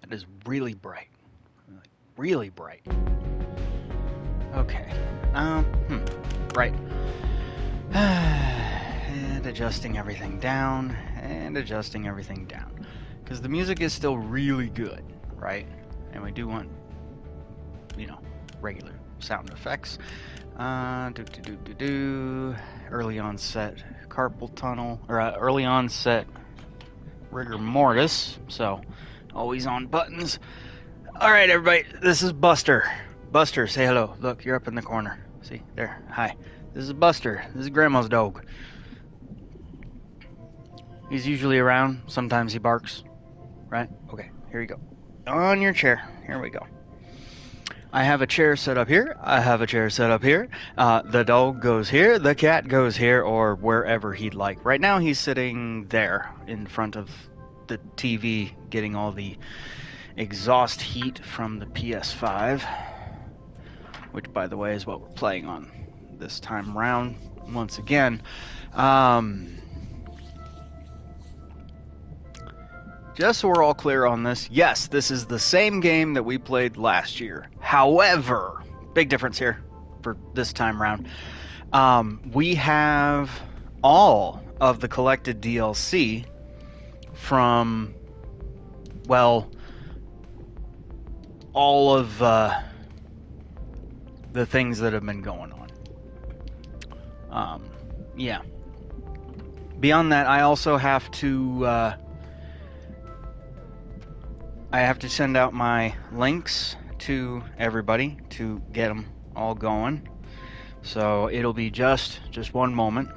That is really bright. Like, really bright. Okay. Right. And adjusting everything down. And adjusting everything down. Because the music is still really good, right? And we do want, you know, regular sound effects. Early onset carpal tunnel, or early onset rigor mortis. So, always on buttons. All right, everybody, this is Buster. Buster, say hello. Look, you're up in the corner. See, there. Hi. This is Buster. This is Grandma's dog. He's usually around. Sometimes he barks. Right? Okay, here you go. On your chair. Here we go. I have a chair set up here. I have a chair set up here. The dog goes here. The cat goes here, or wherever he'd like. Right now, he's sitting there in front of the TV, getting all the exhaust heat from the PS5, which, by the way, is what we're playing on this time round. Once again, just so we're all clear on this, yes, this is the same game that we played last year. However, big difference here for this time round. We have all of the collected DLC from, well, all of the things that have been going on. Yeah. Beyond that, I also have to send out my links to everybody to get them all going. So it'll be just one moment.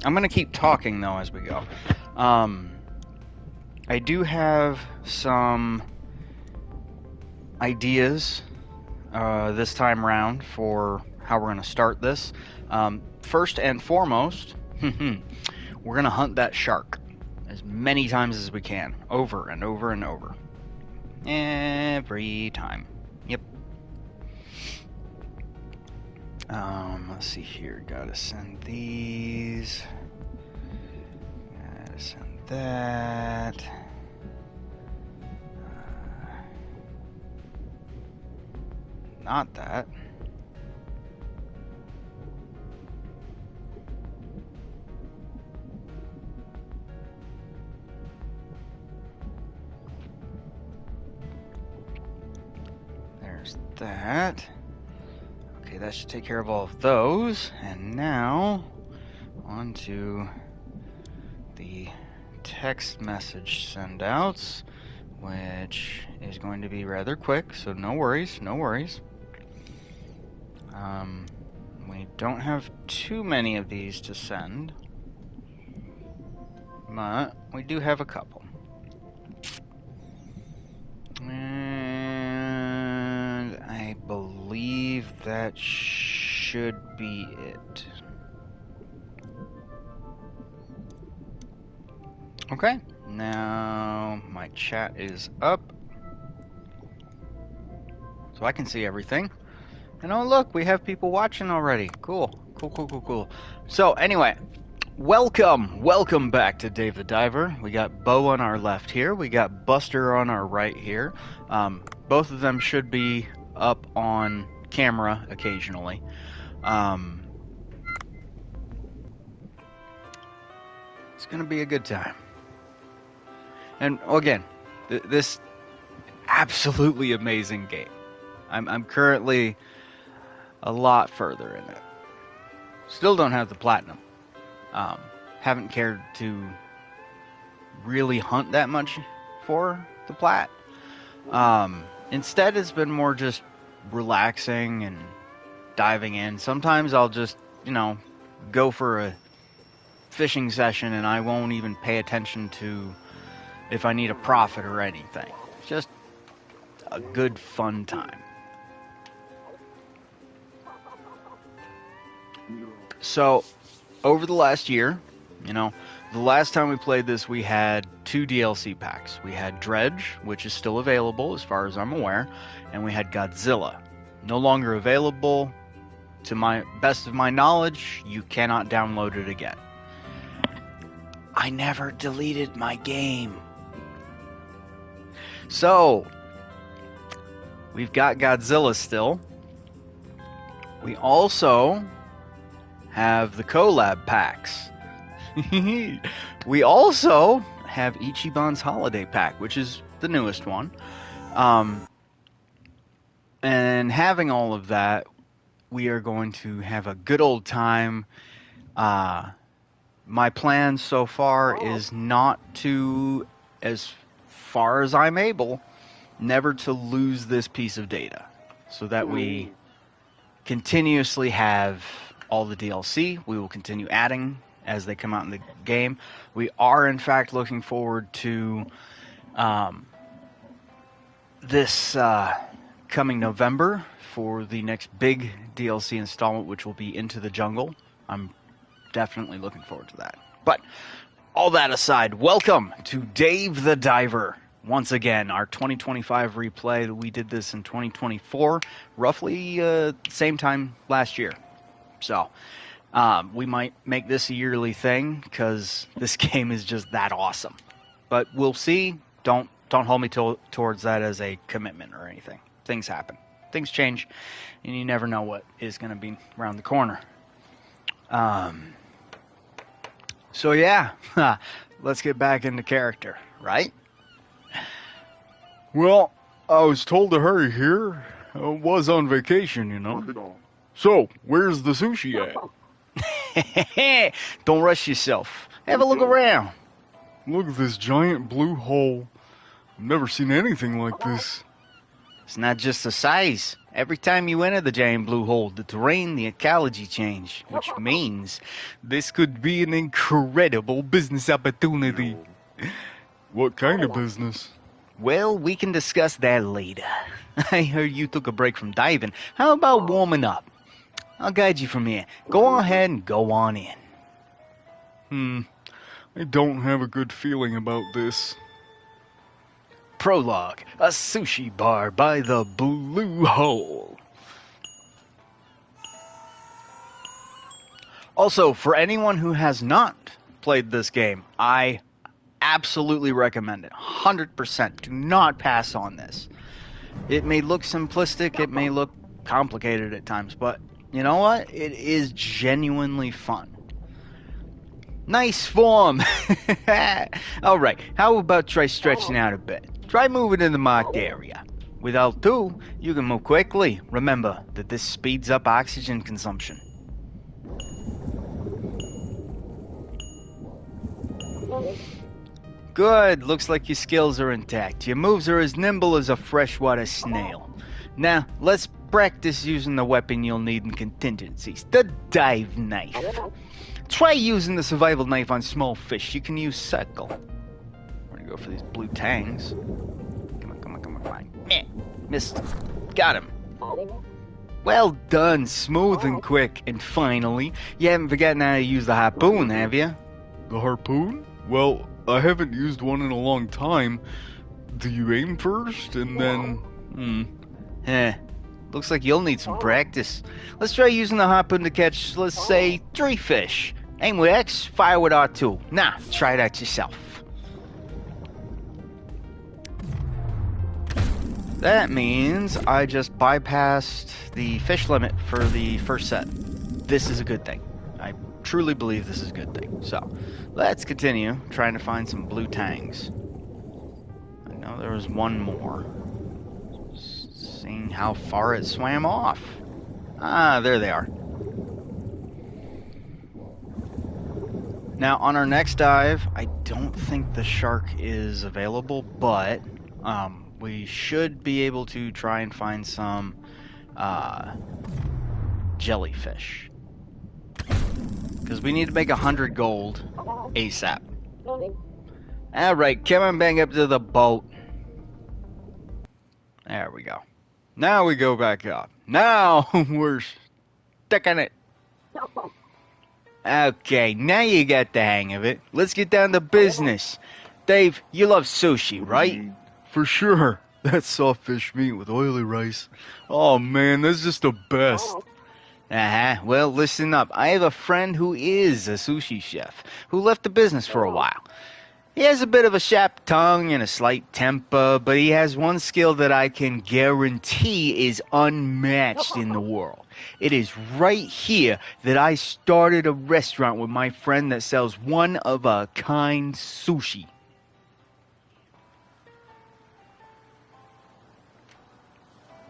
I'm going to keep talking, though, as we go. I do have some ideas this time round for how we're going to start this. First and foremost, we're going to hunt that shark as many times as we can, over and over and over. Every time. Yep. Let's see here. Gotta send these. Gotta send that. Not that. There's that. Okay, that should take care of all of those. And now, on to the text message send-outs, which is going to be rather quick, so no worries, no worries. We don't have too many of these to send, but we do have a couple. And I believe that should be it. Okay, now my chat is up, so I can see everything. And oh look, we have people watching already. Cool. So anyway, welcome back to Dave the Diver. We got Bo on our left here. We got Buster on our right here. Both of them should be up on camera occasionally. It's gonna be a good time. And again, this absolutely amazing game. I'm currently a lot further in it. Still don't have the platinum. Haven't cared to really hunt that much for the plat. Instead, it's been more just relaxing and diving in. Sometimes I'll just, go for a fishing session and I won't even pay attention to if I need a profit or anything. It's just a good, fun time. So, over the last year, the last time we played this, we had 2 DLC packs. We had Dredge, which is still available as far as I'm aware, and we had Godzilla. No longer available. To my best of my knowledge, you cannot download it again. I never deleted my game. So, We've got Godzilla still. We also have the collab packs. We also have Ichiban's Holiday Pack, which is the newest one. And having all of that, we are going to have a good old time. My plan so far is not to, as far as I'm able, never to lose this piece of data, so that we continuously have all the DLC. We will continue adding as they come out in the game. We are, in fact, looking forward to this coming November for the next big DLC installment, which will be Into the Jungle. I'm definitely looking forward to that. But all that aside, welcome to Dave the Diver. Once again, our 2025 replay. We did this in 2024, roughly same time last year. So we might make this a yearly thing because this game is just that awesome. But we'll see. Don't hold me towards that as a commitment or anything. Things happen. Things change, and you never know what is going to be around the corner. So yeah, let's get back into character, right? Well, I was told to hurry here. I was on vacation, you know. So, where's the sushi at? Don't rush yourself. Have a look around. Look at this giant blue hole. I've never seen anything like this. It's not just the size. Every time you enter the giant blue hole, the terrain, the ecology change, which means this could be an incredible business opportunity. What kind of business? Well, we can discuss that later. I heard you took a break from diving. How about warming up? I'll guide you from here. Go ahead and go on in. I don't have a good feeling about this. Prologue, a sushi bar by the blue hole. Also, for anyone who has not played this game, I absolutely recommend it. 100%. Do not pass on this. It may look simplistic, it may look complicated at times, but you know what? It is genuinely fun. Nice form. Alright, how about try stretching out a bit? Try moving in the marked area. With L2, you can move quickly. Remember that this speeds up oxygen consumption. Good, looks like your skills are intact. Your moves are as nimble as a freshwater snail. Now, let's practice using the weapon you'll need in contingencies, the dive knife. Try using the survival knife on small fish. You can use circle. We're gonna go for these blue tangs. Come on. Meh. Missed. Got him. Well done, smooth and quick. And finally, you haven't forgotten how to use the harpoon, have you? The harpoon? Well, I haven't used one in a long time. Do you aim first and then... Looks like you'll need some practice. Let's try using the harpoon to catch, let's say, 3 fish. Aim with X, fire with R2. Now, try that yourself. That means I just bypassed the fish limit for the first set. This is a good thing. I truly believe this is a good thing. So, let's continue trying to find some blue tangs. I know there was one more. Seeing how far it swam off. Ah, there they are. Now, on our next dive, I don't think the shark is available, but we should be able to try and find some jellyfish. Because we need to make 100 gold ASAP. Alright, come on back up to the boat. There we go. Now we go back up. Now we're sticking it. Okay, now you got the hang of it. Let's get down to business. Dave, you love sushi, right? For sure. That soft fish meat with oily rice. Oh man, that's just the best. Well, listen up. I have a friend who is a sushi chef who left the business for a while. He has a bit of a sharp tongue and a slight temper, but he has one skill that I can guarantee is unmatched in the world. It is right here that I started a restaurant with my friend that sells one-of-a-kind sushi.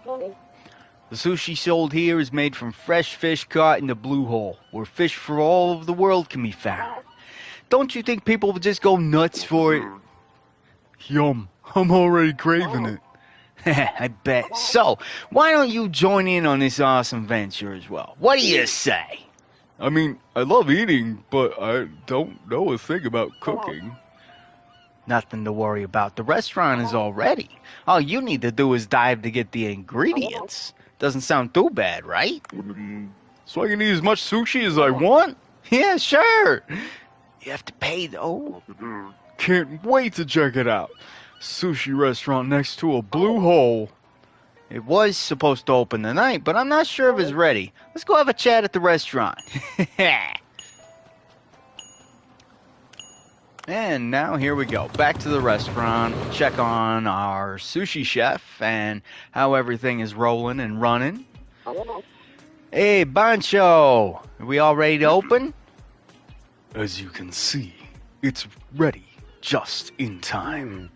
The sushi sold here is made from fresh fish caught in the blue hole, where fish from all over the world can be found. Don't you think people would just go nuts for it? Yum, I'm already craving it. I bet. So, why don't you join in on this awesome venture as well? What do you say? I mean, I love eating, but I don't know a thing about cooking. Nothing to worry about. The restaurant is all ready. All you need to do is dive to get the ingredients. Doesn't sound too bad, right? So I can eat as much sushi as I want? Yeah, sure. You have to pay, though. Can't wait to check it out. Sushi restaurant next to a blue hole. It was supposed to open tonight, but I'm not sure if it's ready. Let's go have a chat at the restaurant. And now here we go. Back to the restaurant. Check on our sushi chef and how everything is rolling and running. Hey, Bancho, are we all ready to open? As you can see, it's ready just in time.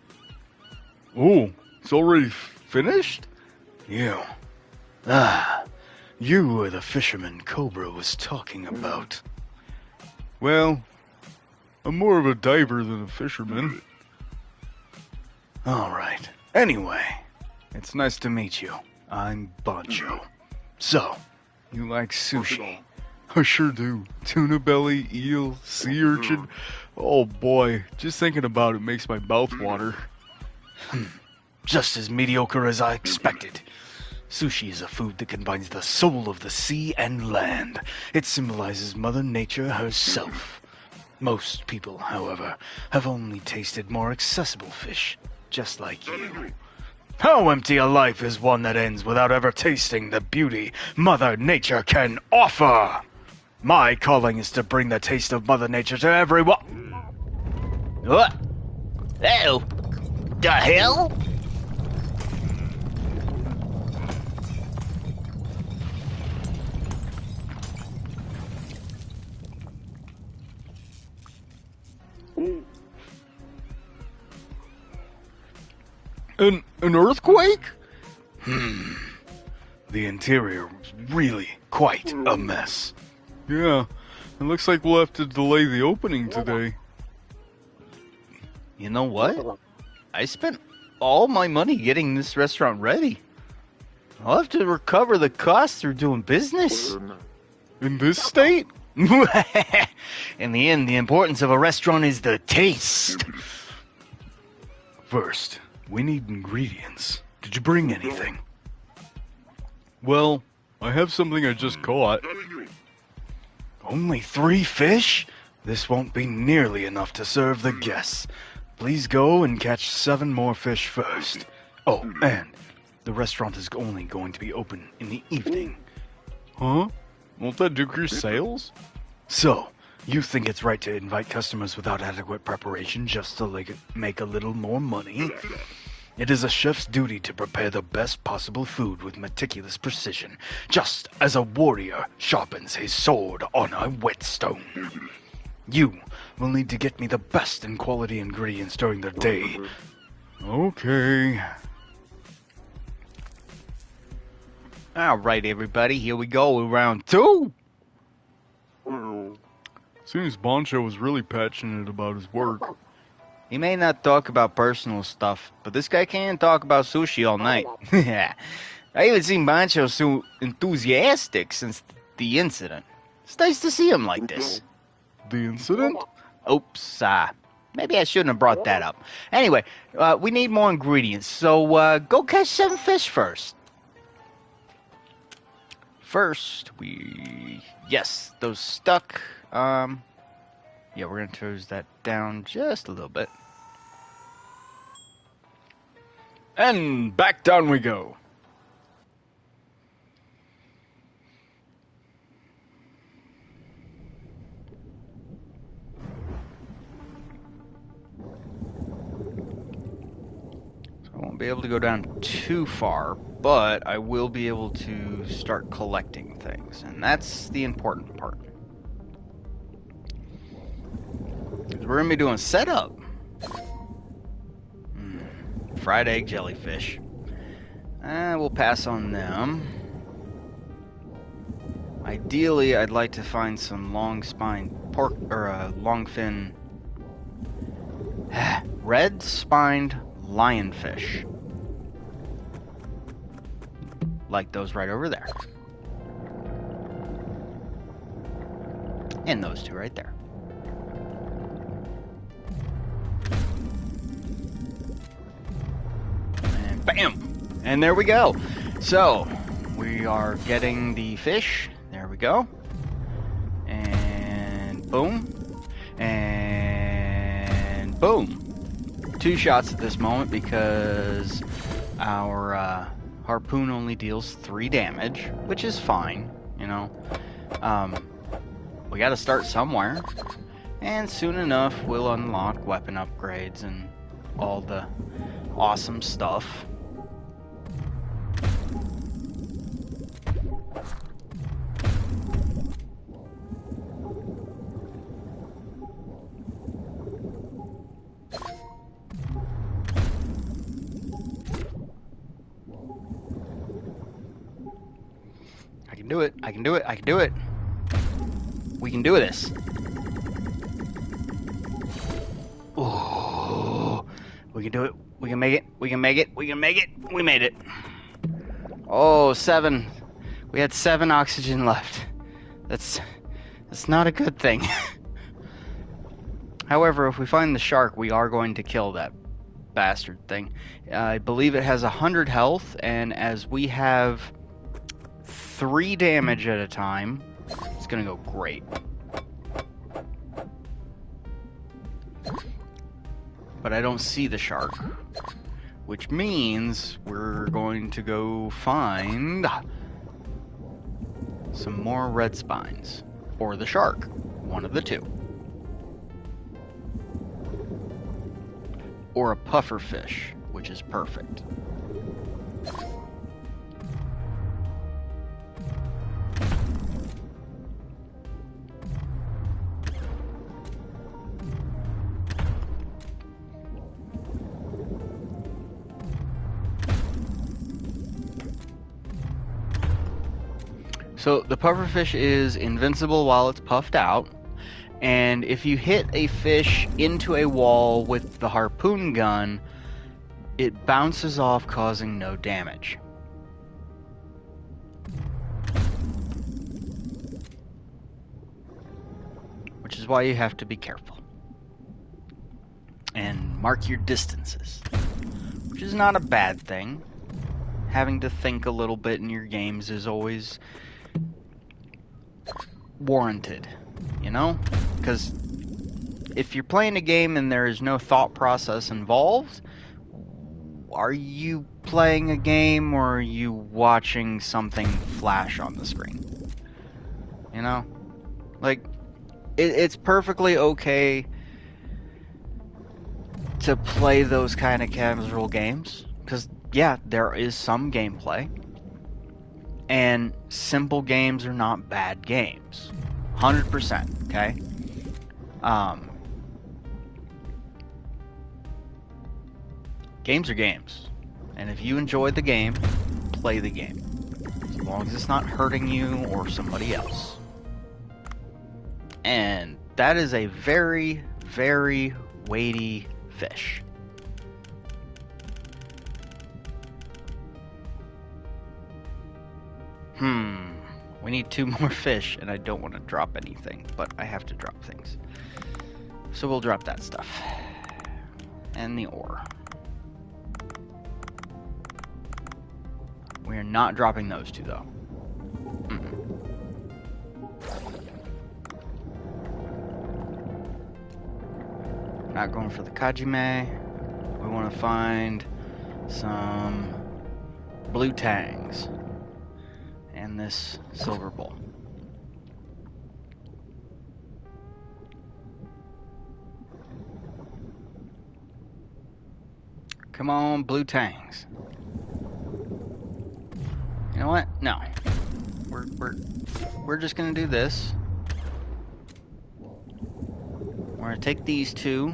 Oh, it's already finished? You. Ah, you are the fisherman Cobra was talking about. Well, I'm more of a diver than a fisherman. All right. Anyway, it's nice to meet you. I'm Bancho. So, you like sushi? I sure do. Tuna belly, eel, sea urchin. Oh boy, just thinking about it makes my mouth water. Just as mediocre as I expected. Sushi is a food that combines the soul of the sea and land. It symbolizes Mother Nature herself. Most people, however, have only tasted more accessible fish, just like you. How empty a life is one that ends without ever tasting the beauty Mother Nature can offer? My calling is to bring the taste of Mother Nature to everyone. What? Oh, the hell? An earthquake? The interior was really quite a mess. Yeah, it looks like we'll have to delay the opening today. You know what? I spent all my money getting this restaurant ready. I'll have to recover the costs through doing business. In this state? In the end, the importance of a restaurant is the taste. First, we need ingredients. Did you bring anything? Well, I have something I just caught. only 3 fish? This won't be nearly enough to serve the guests. Please go and catch 7 more fish first. Oh, and the restaurant is only going to be open in the evening. Huh? Won't that decrease sales? So, you think it's right to invite customers without adequate preparation just to make a little more money? It is a chef's duty to prepare the best possible food with meticulous precision, just as a warrior sharpens his sword on a whetstone. You will need to get me the best in quality ingredients during the day. Okay. All right, everybody, here we go with round 2. Seems Boncho was really passionate about his work. He may not talk about personal stuff, but this guy can talk about sushi all night. I haven't seen Bancho so enthusiastic since the incident. It's nice to see him like this. The incident? Oops, maybe I shouldn't have brought that up. Anyway, we need more ingredients, so go catch 7 fish first. First, yes, those stuck. Yeah, we're gonna close that down just a little bit. And back down we go. be able to go down too far, but I will be able to start collecting things, and that's the important part. We're going to be doing setup. Fried egg jellyfish. We'll pass on them. Ideally, I'd like to find some long-spined pork, or long-fin red-spined lionfish. Like those right over there. And those two right there. And bam! And there we go. So, we are getting the fish. There we go. And boom. And boom. 2 shots at this moment because our harpoon only deals 3 damage, which is fine, you know. We gotta start somewhere. And soon enough, we'll unlock weapon upgrades and all the awesome stuff. I can do it. I can do it. I can do it. We can do this. Ooh. We can do it. We can make it. We can make it. We can make it. We made it. Oh, 7. We had 7 oxygen left. That's not a good thing. However, if we find the shark, we are going to kill that bastard thing. I believe it has 100 health, and as we have 3 damage at a time, it's gonna go great. But I don't see the shark, which means we're going to go find some more red spines, or the shark, one of the two. Or a puffer fish, which is perfect. So the pufferfish is invincible while it's puffed out, and if you hit a fish into a wall with the harpoon gun, it bounces off, causing no damage. Which is why you have to be careful. And mark your distances. Which is not a bad thing. Having to think a little bit in your games is always warranted, you know? Because if you're playing a game and there is no thought process involved, are you playing a game or are you watching something flash on the screen? You know? Like, it's perfectly okay to play those kind of casual games, because, yeah, there is some gameplay. And simple games are not bad games. 100%, okay? Games are games. And if you enjoy the game, play the game. As long as it's not hurting you or somebody else. And that is a very, very weighty fish. We need 2 more fish, and I don't want to drop anything, but I have to drop things. So we'll drop that stuff. And the ore. We are not dropping those 2, though. Not going for the Kajime. We want to find some blue tangs. And this silver bowl. Come on, blue tangs. You know what? No. We're just gonna do this. We're gonna take these two,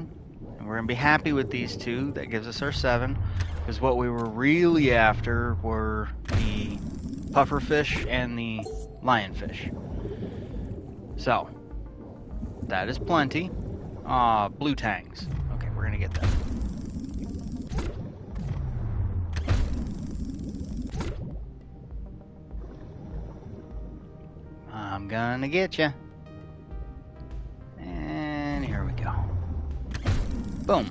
and we're gonna be happy with these two. That gives us our 7. Because what we were really after were the pufferfish and the lionfish. So, that is plenty. Blue tangs. Okay, we're gonna get them. I'm gonna get you. And here we go. Boom.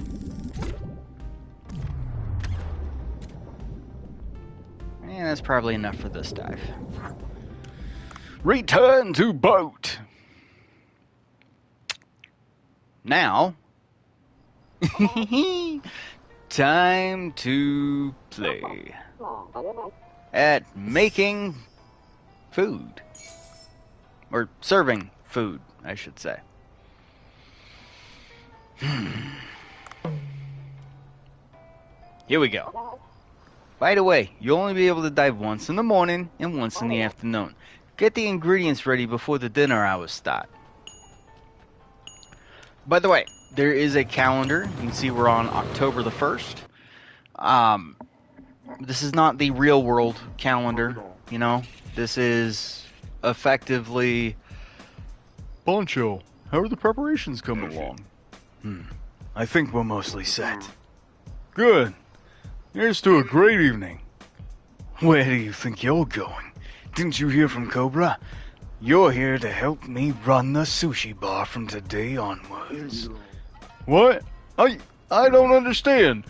And that's probably enough for this dive. Return to boat. Now, time to play at making food. Or serving food, I should say. Here we go. By the way, you'll only be able to dive once in the morning and once in the afternoon. Get the ingredients ready before the dinner hours start. By the way, there is a calendar. You can see we're on October the 1st. This is not the real world calendar, you know. This is effectively... Poncho, how are the preparations coming along? I think we're mostly set. Good. Here's to a great evening. Where do you think you're going? Didn't you hear from Cobra? You're here to help me run the sushi bar from today onwards. What? I don't understand.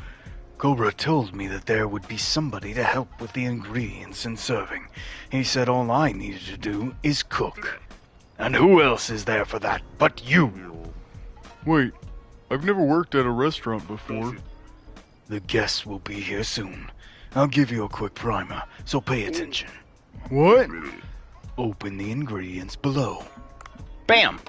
Cobra told me that there would be somebody to help with the ingredients and serving. He said all I needed to do is cook. And who else is there for that but you? Wait, I've never worked at a restaurant before. The guests will be here soon. I'll give you a quick primer, so pay attention. What? Open the ingredients below. Bam!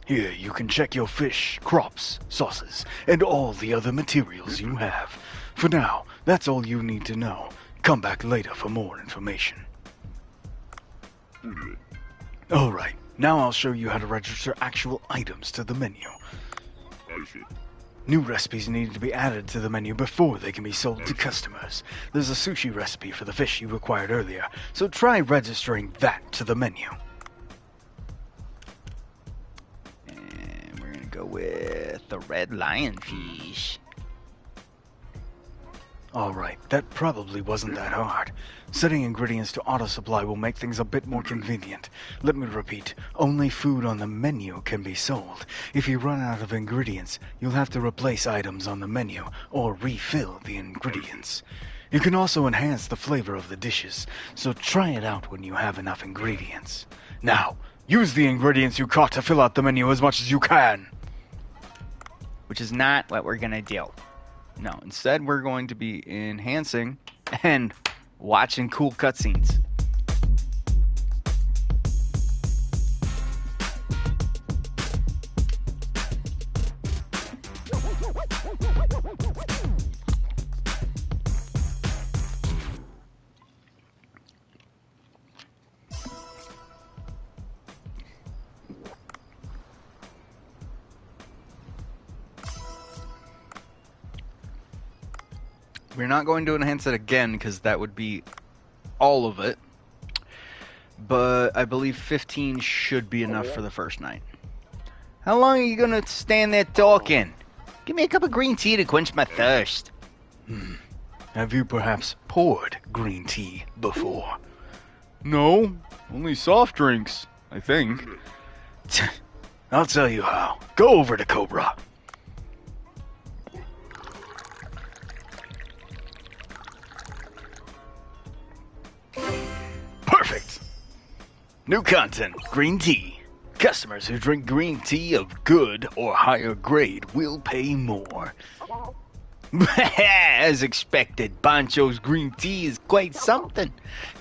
Here you can check your fish, crops, sauces, and all the other materials you have. For now, that's all you need to know. Come back later for more information. Alright, now I'll show you how to register actual items to the menu. New recipes need to be added to the menu before they can be sold to customers. There's a sushi recipe for the fish you required earlier, so try registering that to the menu. And we're gonna go with the red lionfish. Alright, that probably wasn't that hard. Setting ingredients to auto-supply will make things a bit more convenient. Let me repeat, only food on the menu can be sold. If you run out of ingredients, you'll have to replace items on the menu or refill the ingredients. You can also enhance the flavor of the dishes, so try it out when you have enough ingredients. Now, use the ingredients you caught to fill out the menu as much as you can. Which is not what we're gonna do. No, instead we're going to be enhancing and watching cool cutscenes. We're not going to enhance it again because that would be all of it. But I believe 15 should be enough for the first night. How long are you going to stand there talking? Give me a cup of green tea to quench my thirst. Have you perhaps poured green tea before? No, only soft drinks, I think. I'll tell you how. Go over to Cobra. Perfect! New content, green tea. Customers who drink green tea of good or higher grade will pay more. As expected, Pancho's green tea is quite something.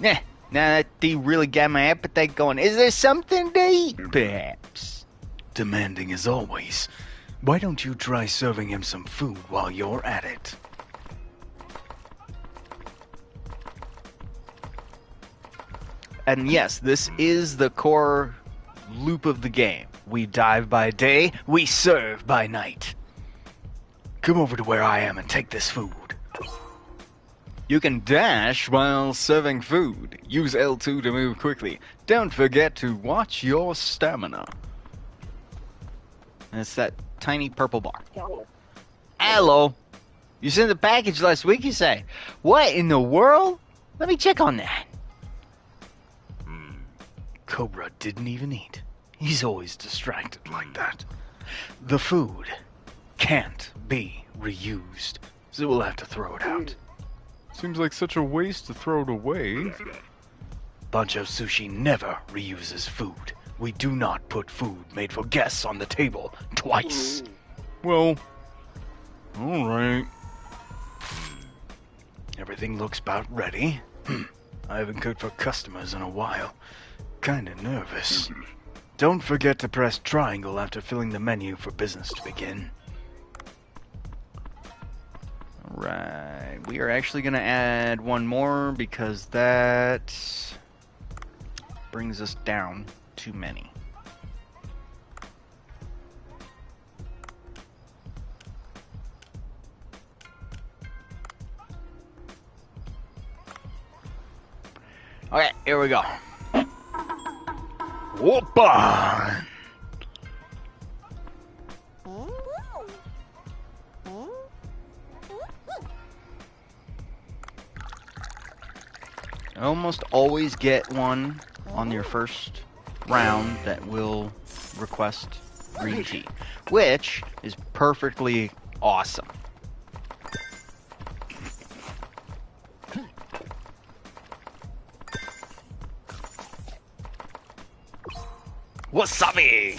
Now that tea really got my appetite going. Is there something to eat, perhaps? Demanding as always. Why don't you try serving him some food while you're at it? And yes, this is the core loop of the game. We dive by day, we serve by night. Come over to where I am and take this food. You can dash while serving food. Use L2 to move quickly. Don't forget to watch your stamina. And it's that tiny purple bar. Hello. You sent the package last week, you say? What in the world? Let me check on that. Cobra didn't even eat. He's always distracted like that. The food can't be reused, so we'll have to throw it out. Seems like such a waste to throw it away. Bancho Sushi never reuses food. We do not put food made for guests on the table twice. Well, alright. Everything looks about ready. I haven't cooked for customers in a while. Kinda nervous. Don't forget to press triangle after filling the menu for business to begin. Alright, we are actually going to add one more because that brings us down too many. Okay, here we go. Whoopa! I almost always get one on your first round that will request green tea, which is perfectly awesome. Wasabi!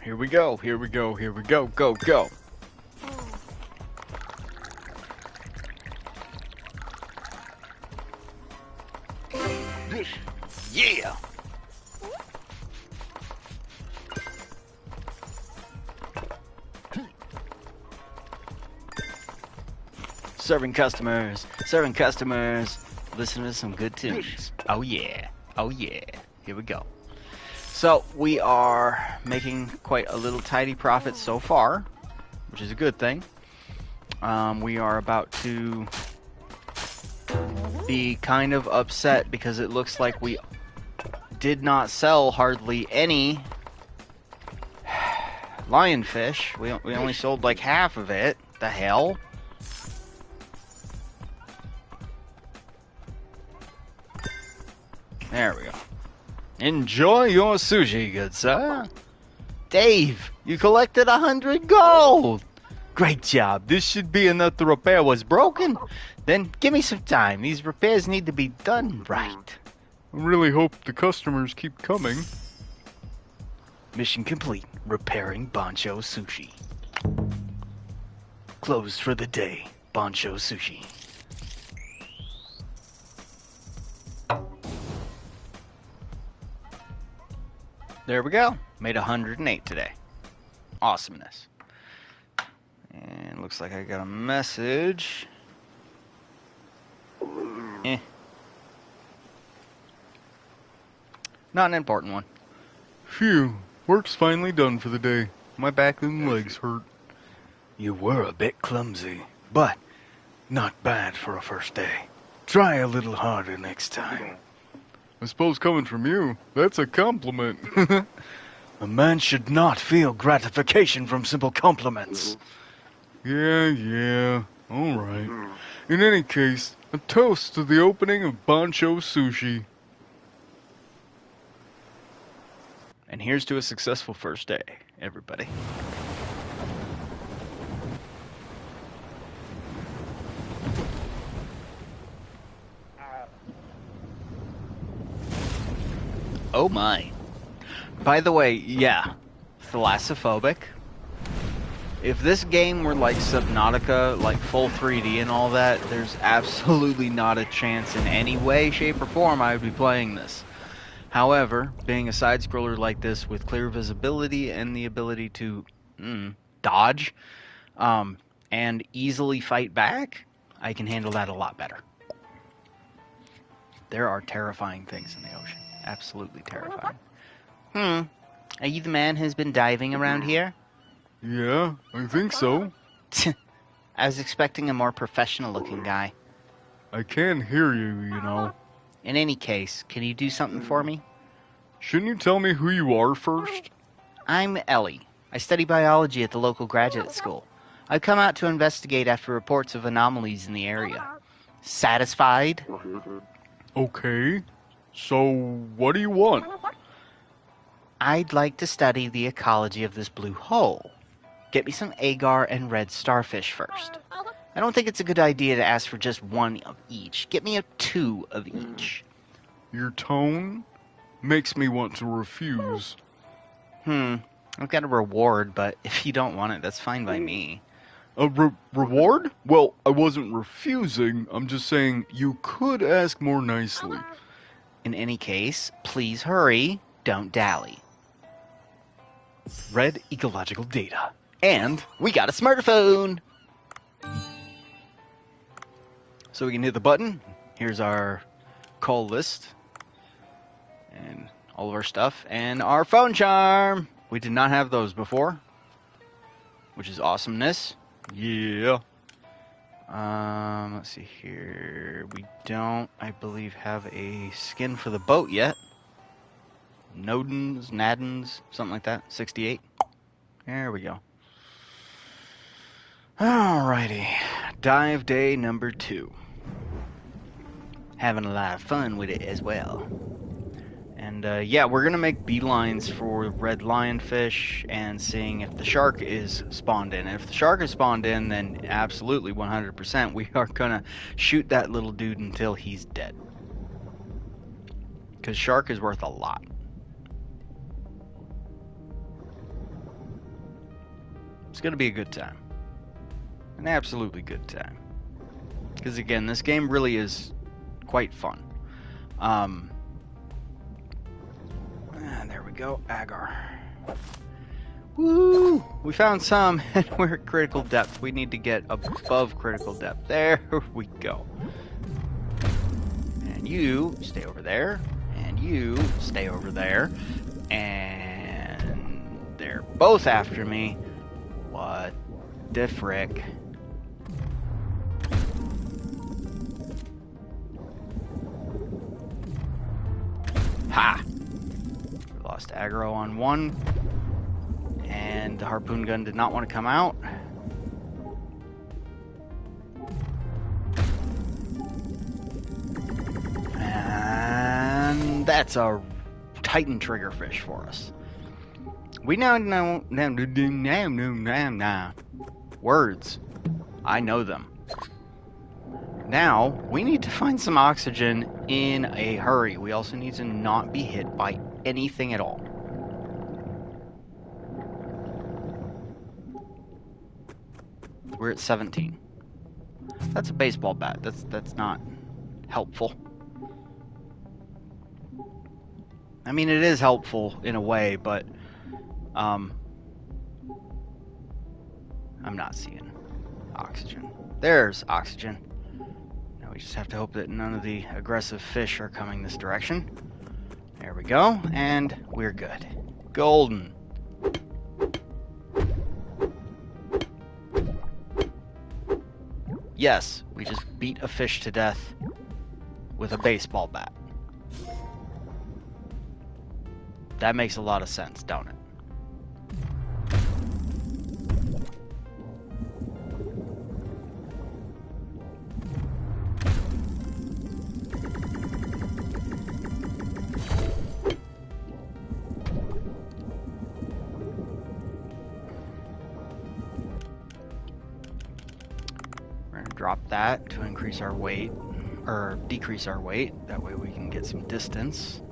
Here we go, here we go, here we go, go, go. Yeah! Serving customers, listen to some good tunes. Oh yeah, oh yeah, here we go. So we are making quite a little tidy profit so far, which is a good thing. We are about to be kind of upset because it looks like we did not sell hardly any lionfish. We only sold like half of it. The hell? There we go. Enjoy your sushi, good sir. Dave, you collected 100 gold. Great job. This should be enough to repair what's broken. Then give me some time. These repairs need to be done right. I really hope the customers keep coming. Mission complete. Repairing Bancho Sushi. Closed for the day. Bancho Sushi. There we go. Made 108 today. Awesomeness. And looks like I got a message. Not an important one. Phew. Work's finally done for the day. My back and legs hurt. You were a bit clumsy, but not bad for a first day. Try a little harder next time. I suppose coming from you, that's a compliment. A man should not feel gratification from simple compliments. Yeah, alright. In any case, a toast to the opening of Bancho Sushi. And here's to a successful first day, everybody. Oh my. By the way, yeah, thalassophobic. If this game were like Subnautica, like full 3D and all that, there's absolutely not a chance in any way, shape, or form I would be playing this. However, being a side-scroller like this with clear visibility and the ability to dodge and easily fight back, I can handle that a lot better. There are terrifying things in the ocean. Absolutely terrifying. Are you the man who's been diving around here? Yeah, I think so. I was expecting a more professional-looking guy. I can hear you, you know. In any case, can you do something for me? Shouldn't you tell me who you are first? I'm Ellie. I study biology at the local graduate school. I've come out to investigate after reports of anomalies in the area. Satisfied? Okay. So, what do you want? I'd like to study the ecology of this blue hole. Get me some agar and red starfish first. I don't think it's a good idea to ask for just one of each. Get me 2 of each. Your tone makes me want to refuse. I've got a reward, but if you don't want it, that's fine by me. A reward? Well, I wasn't refusing. I'm just saying you could ask more nicely. In any case, please hurry. Don't dally. Red ecological data. And we got a smartphone! So we can hit the button. Here's our call list. And all of our stuff. And our phone charm! We did not have those before. Which is awesomeness. Yeah. Let's see here. We don't, I believe, have a skin for the boat yet. Nadens, something like that. 68. There we go. Alrighty. Dive day number 2. Having a lot of fun with it as well. And yeah, we're going to make beelines for red lionfish and seeing if the shark is spawned in. And if the shark is spawned in, then absolutely 100% we are going to shoot that little dude until he's dead. Because shark is worth a lot. It's going to be a good time. An absolutely good time. Because again, this game really is quite fun. There we go, agar. Woo! We found some, and we're at critical depth. We need to get above critical depth. There we go. And you stay over there, and you stay over there, and they're both after me. What the frick? Ha! We lost aggro on one, and the harpoon gun did not want to come out. And that's a Titan triggerfish for us. We now know words. I know them. Now, we need to find some oxygen in a hurry. We also need to not be hit by anything at all. We're at 17. That's a baseball bat. That's not helpful. I mean, it is helpful in a way, but I'm not seeing oxygen. There's oxygen. Now we just have to hope that none of the aggressive fish are coming this direction. There we go, and we're good. Golden. Yes, we just beat a fish to death with a baseball bat. That makes a lot of sense, don't it? Drop that to increase our weight, or decrease our weight. That way we can get some distance.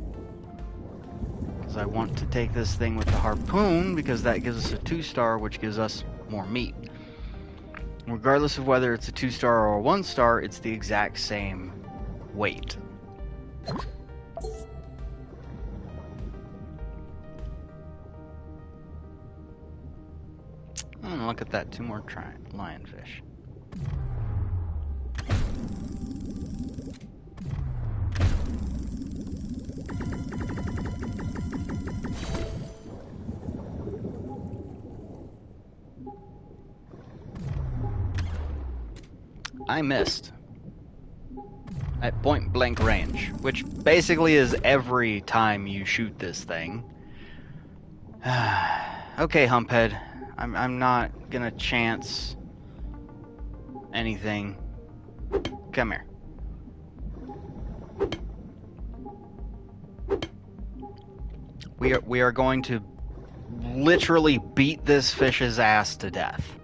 Because I want to take this thing with the harpoon, because that gives us a 2-star, which gives us more meat. Regardless of whether it's a 2-star or a 1-star, it's the exact same weight. look at that. 2 more lionfish. I missed at point blank range, which basically is every time you shoot this thing. Okay, Humphead, I'm not gonna chance anything. Come here. We are going to literally beat this fish's ass to death.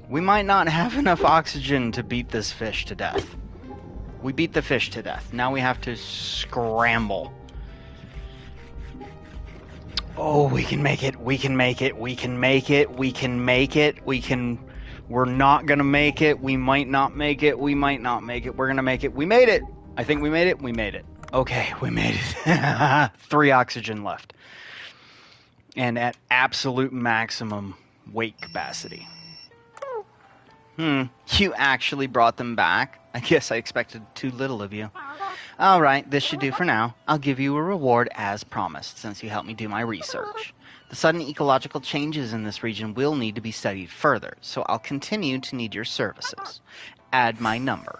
We might not have enough oxygen to beat this fish to death. We beat the fish to death. Now we have to scramble. Oh, we can make it. We can make it. We can make it. We can make it. We can... We're not gonna make it. We might not make it. We might not make it. We're gonna make it. We made it! I think we made it. We made it. Okay, we made it. 3 oxygen left. And at absolute maximum weight capacity. You actually brought them back. I guess I expected too little of you. Alright, this should do for now. I'll give you a reward as promised, since you helped me do my research. The sudden ecological changes in this region will need to be studied further, so I'll continue to need your services. Add my number.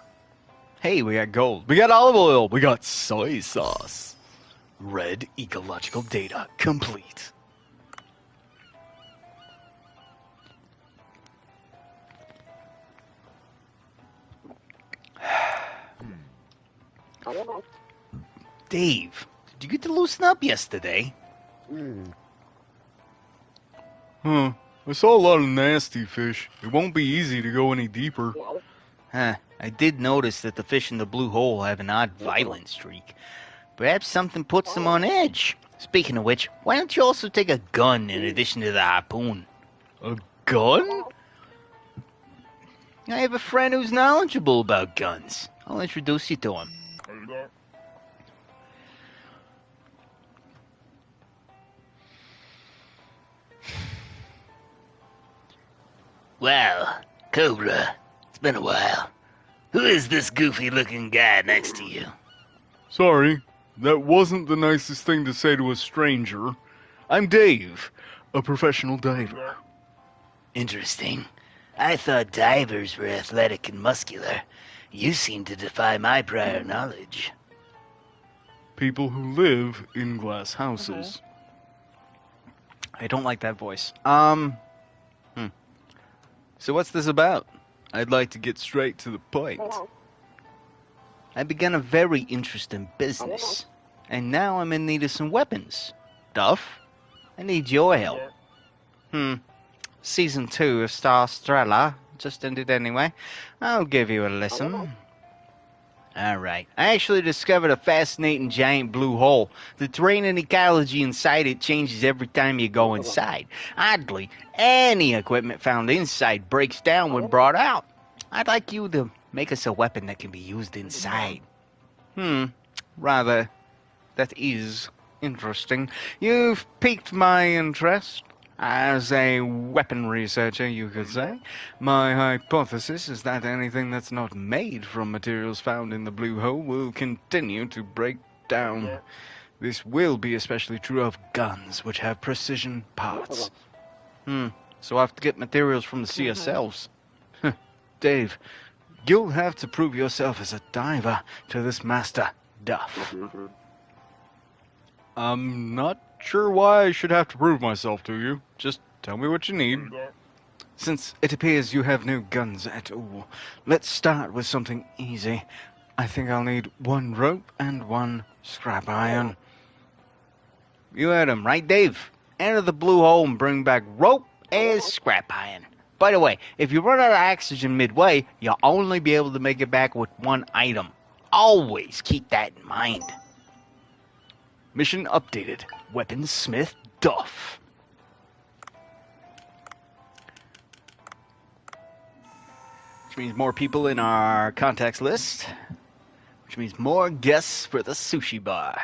Hey, we got gold. We got olive oil. We got soy sauce. Red ecological data complete. Dave, did you get to loosen up yesterday? Huh. I saw a lot of nasty fish. It won't be easy to go any deeper. Huh. I did notice that the fish in the blue hole have an odd violent streak. Perhaps something puts them on edge. Speaking of which, why don't you also take a gun in addition to the harpoon? A gun? I have a friend who's knowledgeable about guns. I'll introduce you to him. Well, Cobra, it's been a while. Who is this goofy-looking guy next to you? Sorry, that wasn't the nicest thing to say to a stranger. I'm Dave, a professional diver. Interesting. I thought divers were athletic and muscular. You seem to defy my prior knowledge. People who live in glass houses. I don't like that voice. So what's this about? I'd like to get straight to the point. I began a very interesting business, and now I'm in need of some weapons. Duff, I need your help. Season 2 of Star Strella just ended anyway. I'll give you a listen. Alright, I actually discovered a fascinating giant blue hole. The terrain and ecology inside it changes every time you go inside. Oddly, any equipment found inside breaks down when brought out. I'd like you to make us a weapon that can be used inside. Rather. That is interesting. You've piqued my interest. As a weapon researcher, you could say. My hypothesis is that anything that's not made from materials found in the blue hole will continue to break down. This will be especially true of guns, which have precision parts. So I have to get materials from the CSLs. Dave, you'll have to prove yourself as a diver to this Master Duff. I'm not sure why I should have to prove myself to you. Just tell me what you need. Since it appears you have no guns at all, let's start with something easy. I think I'll need 1 rope and 1 scrap iron. You heard him, right, Dave? Enter the blue hole and bring back rope and scrap iron. By the way, if you run out of oxygen midway, you'll only be able to make it back with 1 item. Always keep that in mind. Mission updated. Weaponsmith Duff. which means more people in our contacts list, which means more guests for the sushi bar.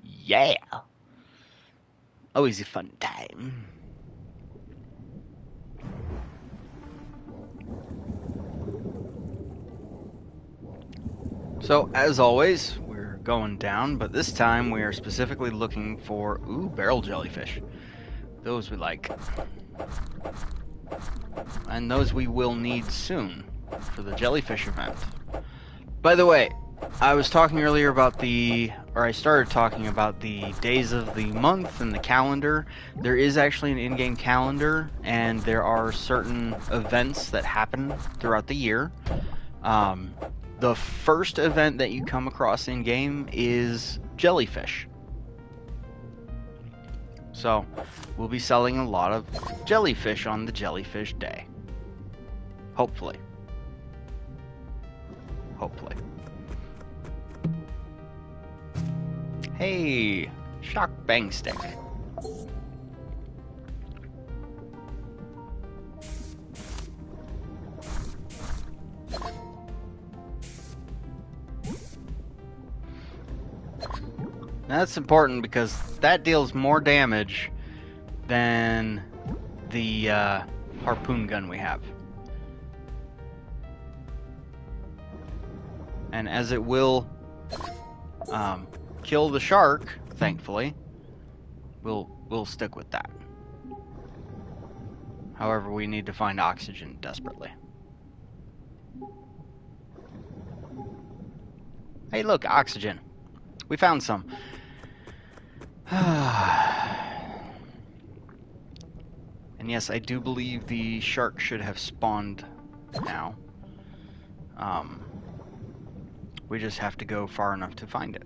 Yeah. Always a fun time. So, as always, we're going down, but this time we are specifically looking for, barrel jellyfish. Those we like. And those we will need soon for the jellyfish event. By the way, I was talking earlier about I started talking about the days of the month and the calendar. There is actually an in-game calendar, and there are certain events that happen throughout the year. The first event that you come across in-game is jellyfish. So, we'll be selling a lot of jellyfish on the Jellyfish Day. Hopefully. Hopefully. Hey, shock bang stick. That's important because that deals more damage than the harpoon gun we have. And as it will kill the shark, thankfully, we'll stick with that. However, we need to find oxygen desperately. Hey, look, oxygen. We found some. And yes, I do believe the shark should have spawned now. We just have to go far enough to find it.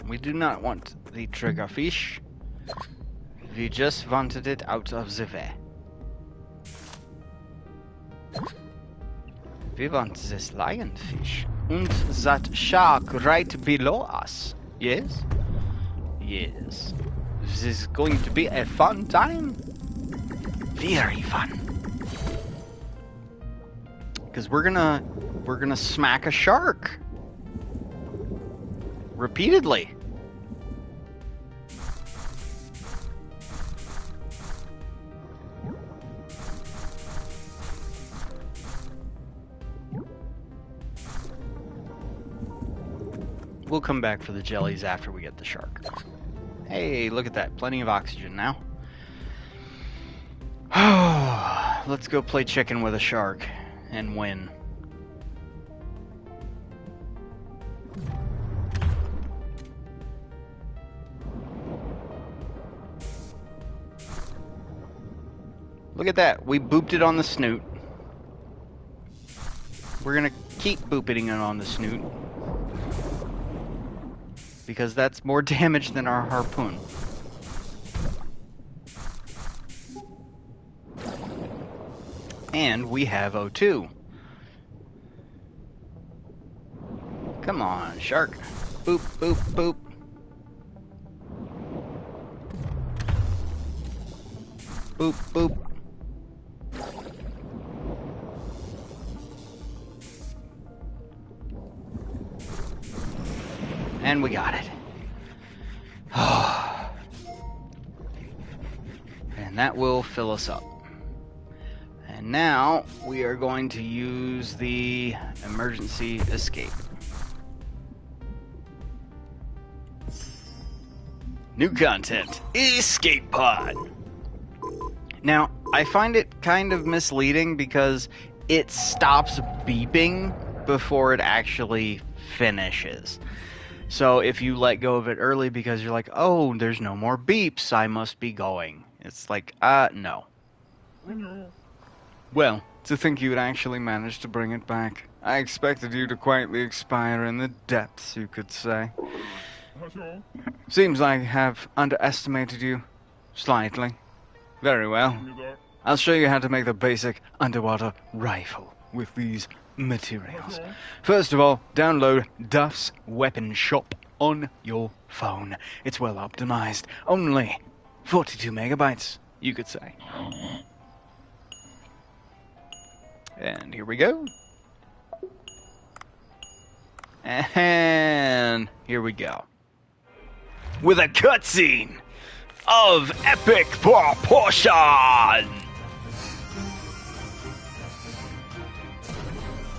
We do not want the triggerfish. We just wanted it out of the way. We want this lionfish and that shark right below us. Yes? Yes. This is going to be a fun time. Very fun. Because we're gonna smack a shark. Repeatedly. We'll come back for the jellies after we get the shark. Hey, look at that. Plenty of oxygen now. Let's go play chicken with a shark and win. Look at that. We booped it on the snoot. We're gonna keep booping it on the snoot. Because that's more damage than our harpoon. And we have O2. Come on, shark. Boop, boop, boop. Boop, boop. And we got it. And that will fill us up. And now we are going to use the emergency escape. New content, escape pod. Now, I find it kind of misleading because it stops beeping before it actually finishes. So if you let go of it early because you're like, oh, there's no more beeps, I must be going. It's like, no. Well, to think you'd actually managed to bring it back. I expected you to quietly expire in the depths, you could say. Seems I have underestimated you. Slightly. Very well. I'll show you how to make the basic underwater rifle with these materials. First of all, download Duff's Weapon Shop. on your phone. It's well optimized. Only 42 megabytes, you could say. And here we go. And here we go. With a cutscene of epic proportion.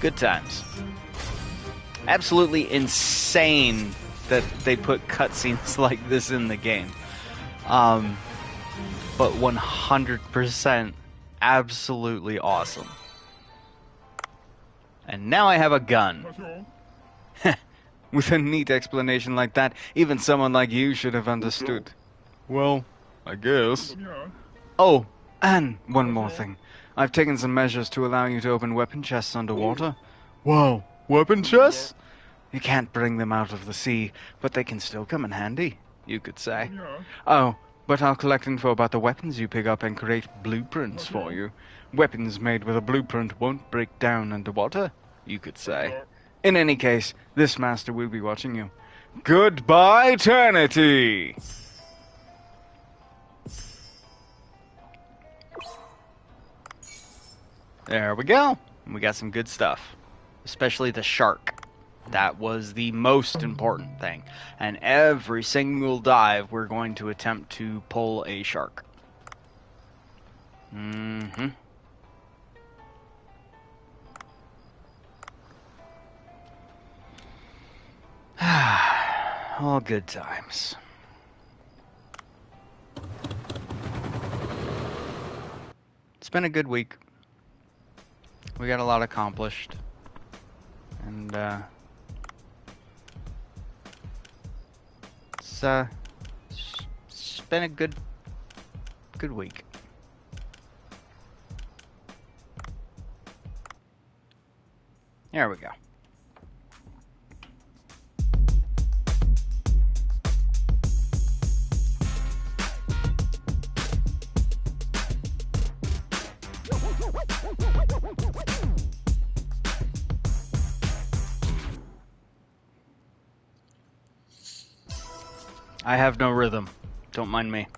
Good times. Absolutely insane that they put cutscenes like this in the game. But 100% absolutely awesome. And now I have a gun. With a neat explanation like that, even someone like you should have understood. Well, I guess. Oh, and one more thing. I've taken some measures to allow you to open weapon chests underwater. Wow, weapon chests? You can't bring them out of the sea, but they can still come in handy, you could say. Oh, but I'll collect info about the weapons you pick up and create blueprints for you. Weapons made with a blueprint won't break down underwater, you could say. In any case, this master will be watching you. Goodbye, eternity! There we go. We got some good stuff. Especially the shark. That was the most important thing. And every single dive, we're going to attempt to pull a shark. Mm-hmm. All good times. It's been a good week. We got a lot accomplished. And, it's been a good week. There we go. I have no rhythm. Don't mind me.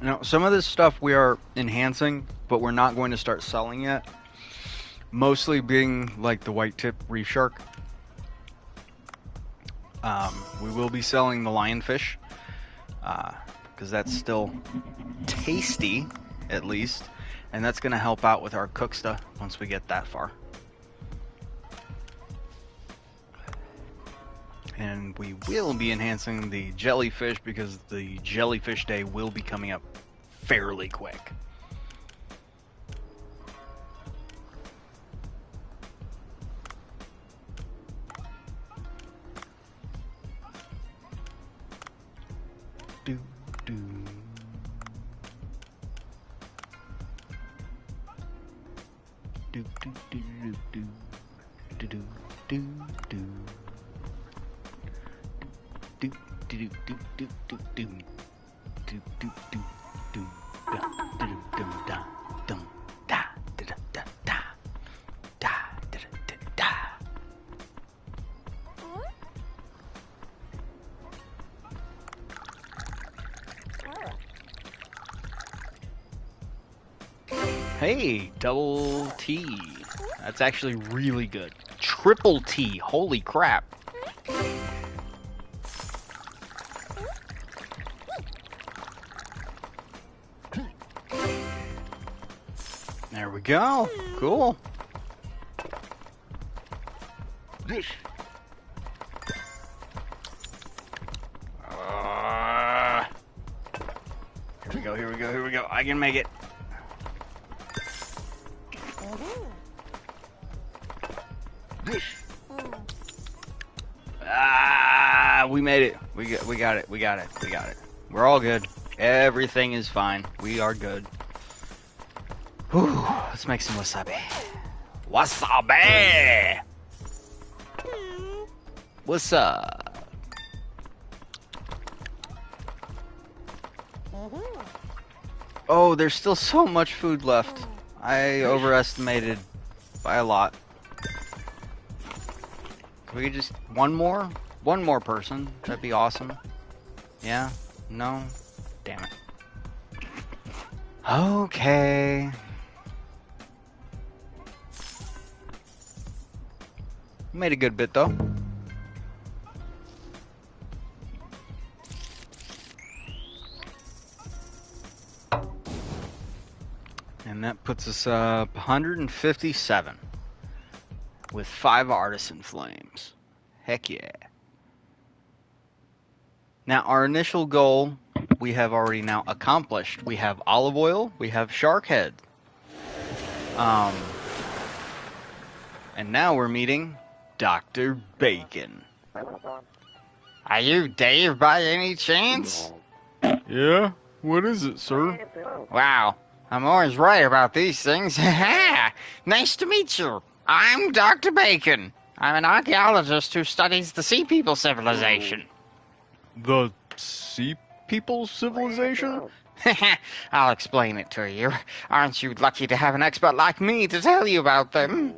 Now, some of this stuff we are enhancing, but we're not going to start selling yet. Mostly being like the white tip reef shark. We will be selling the lionfish. Because that's still tasty, at least. And that's going to help out with our cooksta once we get that far. And we will be enhancing the jellyfish because the jellyfish day will be coming up fairly quick. Do, do. Do, do, do, do, do, do, do, do. Do, do, do, do, do, do, do. Do, do, do, do. Da, do, do, da, dum, da, da, da, da, da. Da, da, da, da. Hey, double T. That's actually really good. Triple T. Holy crap. There we go. Cool. Here we go, here we go, here we go. I can make it. We made it. We got it. We got it. We got it. We're all good. Everything is fine. We are good. Whew, let's make some wasabi. Wasabi! What's up? Oh, there's still so much food left. I overestimated by a lot. Can we just... One more? One more person. That'd be awesome. Yeah? No? Damn it. Okay. Made a good bit, though. And that puts us up 157. With 5 artisan flames. Heck yeah. Now, our initial goal, we have already now accomplished. We have olive oil, we have shark head. And now we're meeting Dr. Bacon. Are you Dave by any chance? Yeah? What is it, sir? Wow, I'm always right about these things. Nice to meet you. I'm Dr. Bacon. I'm an archaeologist who studies the Sea People civilization. The Sea People civilization? I'll explain it to you. Aren't you lucky to have an expert like me to tell you about them?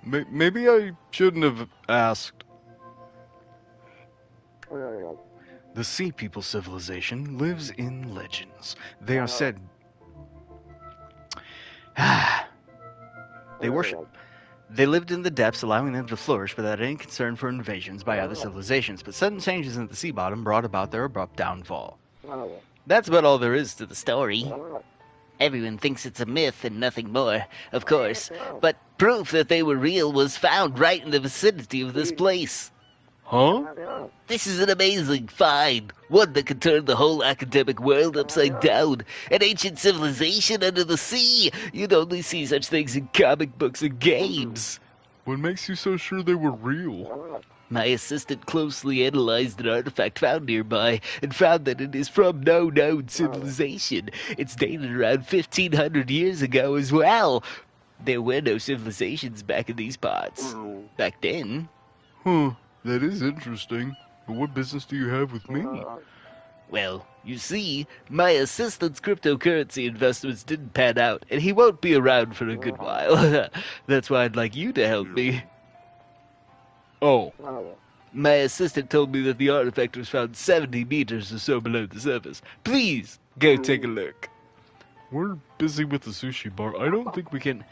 Maybe I shouldn't have asked. The Sea People civilization lives in legends. They are said... They worship. They lived in the depths, allowing them to flourish without any concern for invasions by other civilizations, but sudden changes in the sea bottom brought about their abrupt downfall. That's about all there is to the story. Everyone thinks it's a myth and nothing more, of course, but proof that they were real was found right in the vicinity of this place. Huh? This is an amazing find, one that could turn the whole academic world upside down. An ancient civilization under the sea. You'd only see such things in comic books and games. What makes you so sure they were real? My assistant closely analyzed an artifact found nearby and found that it is from no known civilization. It's dated around 1500 years ago as well. There were no civilizations back in these parts. Back then. Huh, that is interesting. But what business do you have with me? Well, you see, my assistant's cryptocurrency investments didn't pan out, and he won't be around for a good while. That's why I'd like you to help me. Oh. My assistant told me that the artifact was found 70 meters or so below the surface. Please, go take a look. We're busy with the sushi bar. I don't think we can...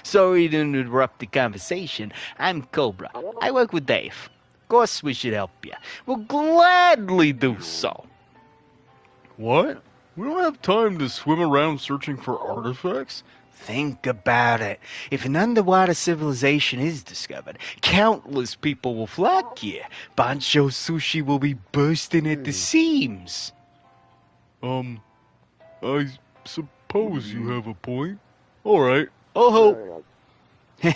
Sorry to interrupt the conversation. I'm Cobra. I work with Dave. Of course we should help you. We'll gladly do so. What? We don't have time to swim around searching for artifacts? Think about it. If an underwater civilization is discovered, countless people will flock here. Bancho Sushi will be bursting at the seams. I suppose you have a point. Alright. Oh ho!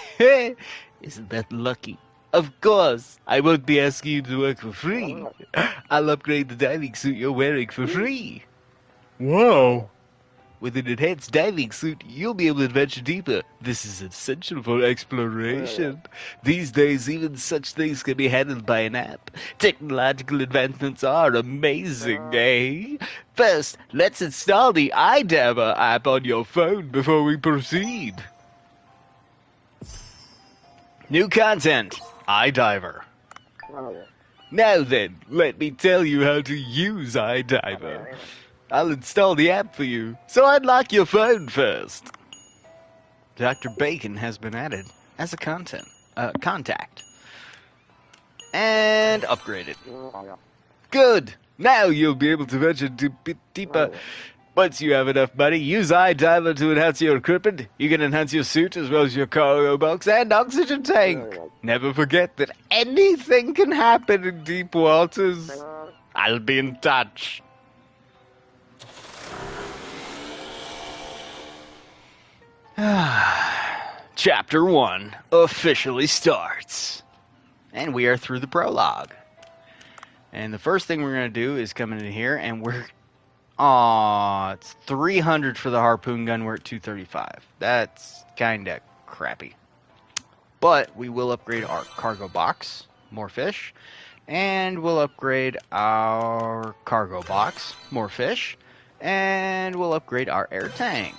Isn't that lucky? Of course, I won't be asking you to work for free. I'll upgrade the diving suit you're wearing for free. Wow. With an enhanced diving suit, you'll be able to adventure deeper. This is essential for exploration. These days, even such things can be handled by an app. Technological advancements are amazing, eh? First, let's install the iDabber app on your phone before we proceed. New content. iDiver. Now then, let me tell you how to use iDiver. I'll install the app for you, so unlock your phone first. Dr. Bacon has been added as a contact. And upgraded. Good. Now you'll be able to venture deeper. Once you have enough money, use iDiver to enhance your equipment. You can enhance your suit as well as your cargo box and oxygen tank. Never forget that anything can happen in deep waters. I'll be in touch. Chapter 1 officially starts. And we are through the prologue. And the first thing we're going to do is come in here and we're... Aw, it's 300 for the harpoon gun. We're at 235. That's kind of crappy. But we will upgrade our cargo box. More fish. And we'll upgrade our cargo box, more fish, and we'll upgrade our air tank,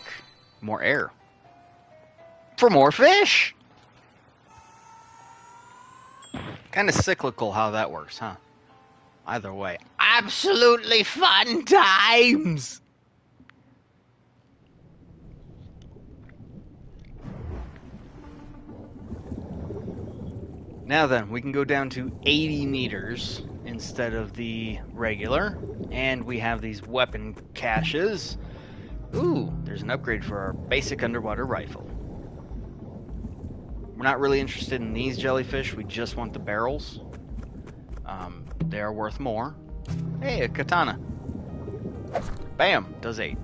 more air, for more fish. Kind of cyclical how that works, huh? Either way, absolutely fun times. Now then, we can go down to 80 meters instead of the regular, and we have these weapon caches. Ooh, there's an upgrade for our basic underwater rifle. We're not really interested in these jellyfish, we just want the barrels. They are worth more. Hey, a katana. Bam, does 8.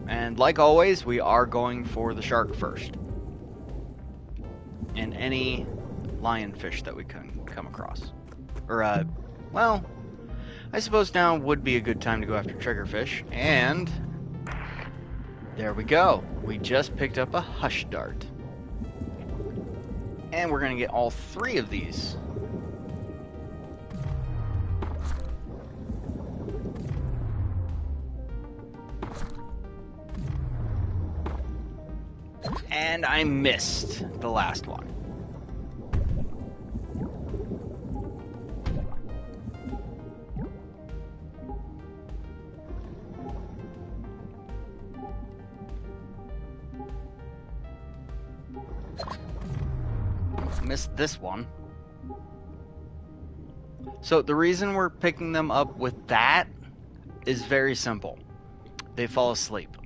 And like always, we are going for the shark first. And any lionfish that we can come across. Or, well, I suppose now would be a good time to go after triggerfish. And there we go. We just picked up a hush dart. And we're going to get all 3 of these. And I missed the last one. Missed this one. So the reason we're picking them up with that is very simple. They fall asleep.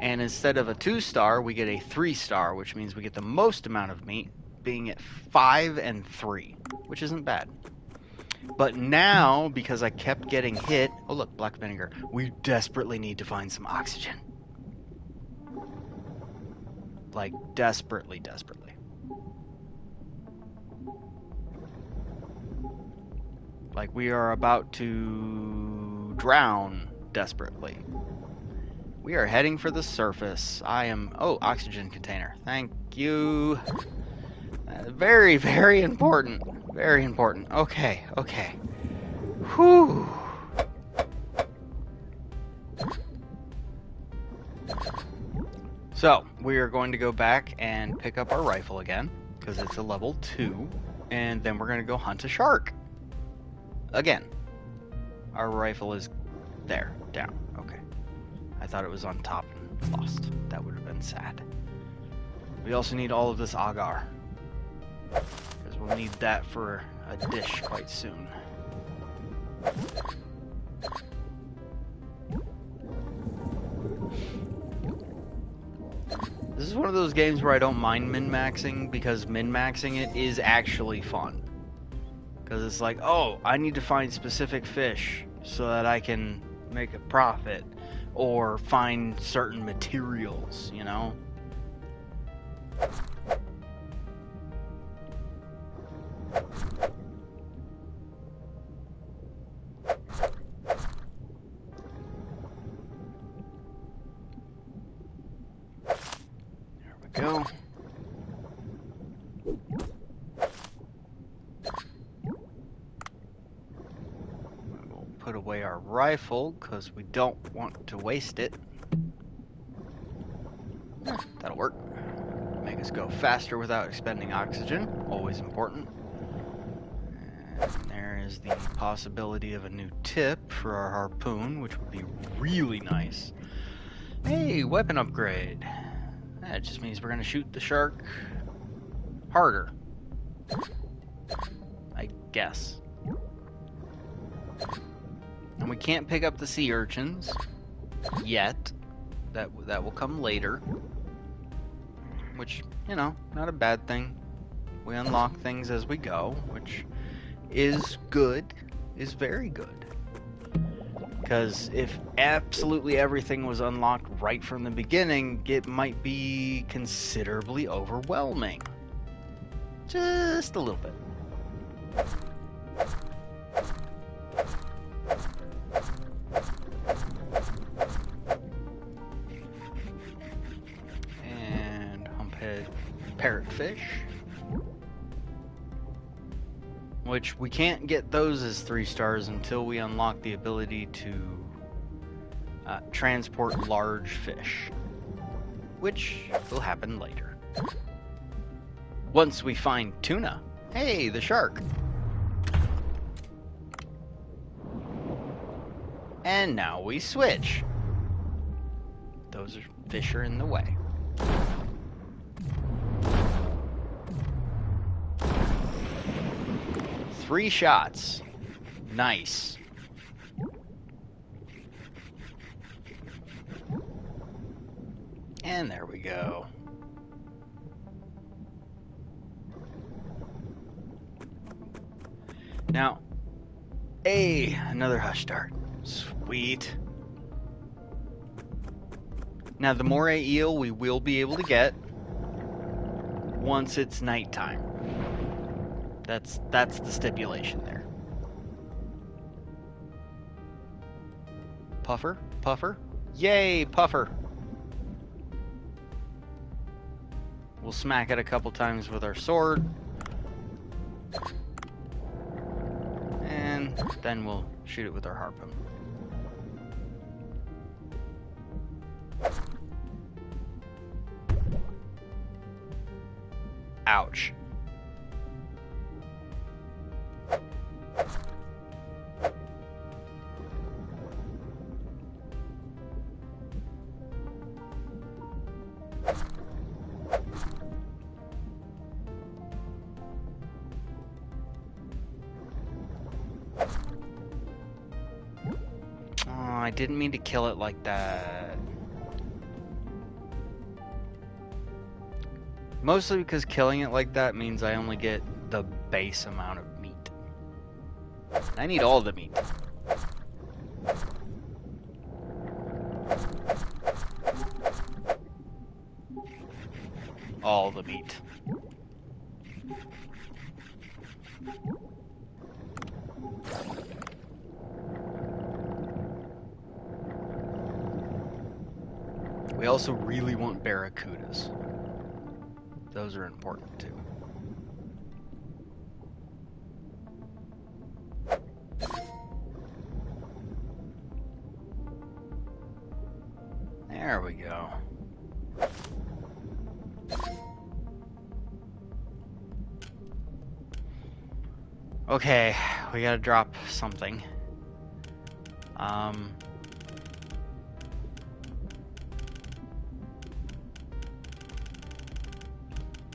And instead of a 2-star, we get a 3-star, which means we get the most amount of meat, being at 5 and 3, which isn't bad. But now, because I kept getting hit... Oh look, black vinegar. We desperately need to find some oxygen. Like, desperately, desperately. Like, we are about to drown desperately. We are heading for the surface. I am... Oh, oxygen container. Thank you. Very, very important. Very important. Okay, okay. Whew. So, we are going to go back and pick up our rifle again, because it's a level 2, and then we're going to go hunt a shark. Again. Our rifle is there, down. Okay. I thought it was on top and lost. That would have been sad. We also need all of this agar, because we'll need that for a dish quite soon. This is one of those games where I don't mind min-maxing, because min-maxing it is actually fun. Because it's like, oh, I need to find specific fish so that I can make a profit, or find certain materials, you know? There we go. We'll put away our rifle because we don't want to waste it. That'll work. Make us go faster without expending oxygen. Always important. And there is the possibility of a new tip for our harpoon, which would be really nice. Hey, weapon upgrade. That just means we're going to shoot the shark harder. I guess. And we can't pick up the sea urchins yet. That will come later. Which, you know, not a bad thing. We unlock things as we go, which is good, is very good. Because if absolutely everything was unlocked right from the beginning, it might be considerably overwhelming. Just a little bit. And humphead parrotfish. which we can't get those as 3 stars until we unlock the ability to transport large fish, which will happen later. Once we find tuna. Hey, the shark. And now we switch. Those fish are in the way. Three shots. Nice. And there we go. Now, another hush dart. Sweet. Now, the moray eel we will be able to get once it's nighttime. That's the stipulation there. Puffer? Puffer? Yay, puffer! We'll smack it a couple times with our sword. And then we'll shoot it with our harpoon. Ouch. I didn't mean to kill it like that. Mostly because killing it like that means I only get the base amount of meat. I need all the meat. All the meat. We also really want barracudas. Those are important too. There we go. Okay, we gotta drop something.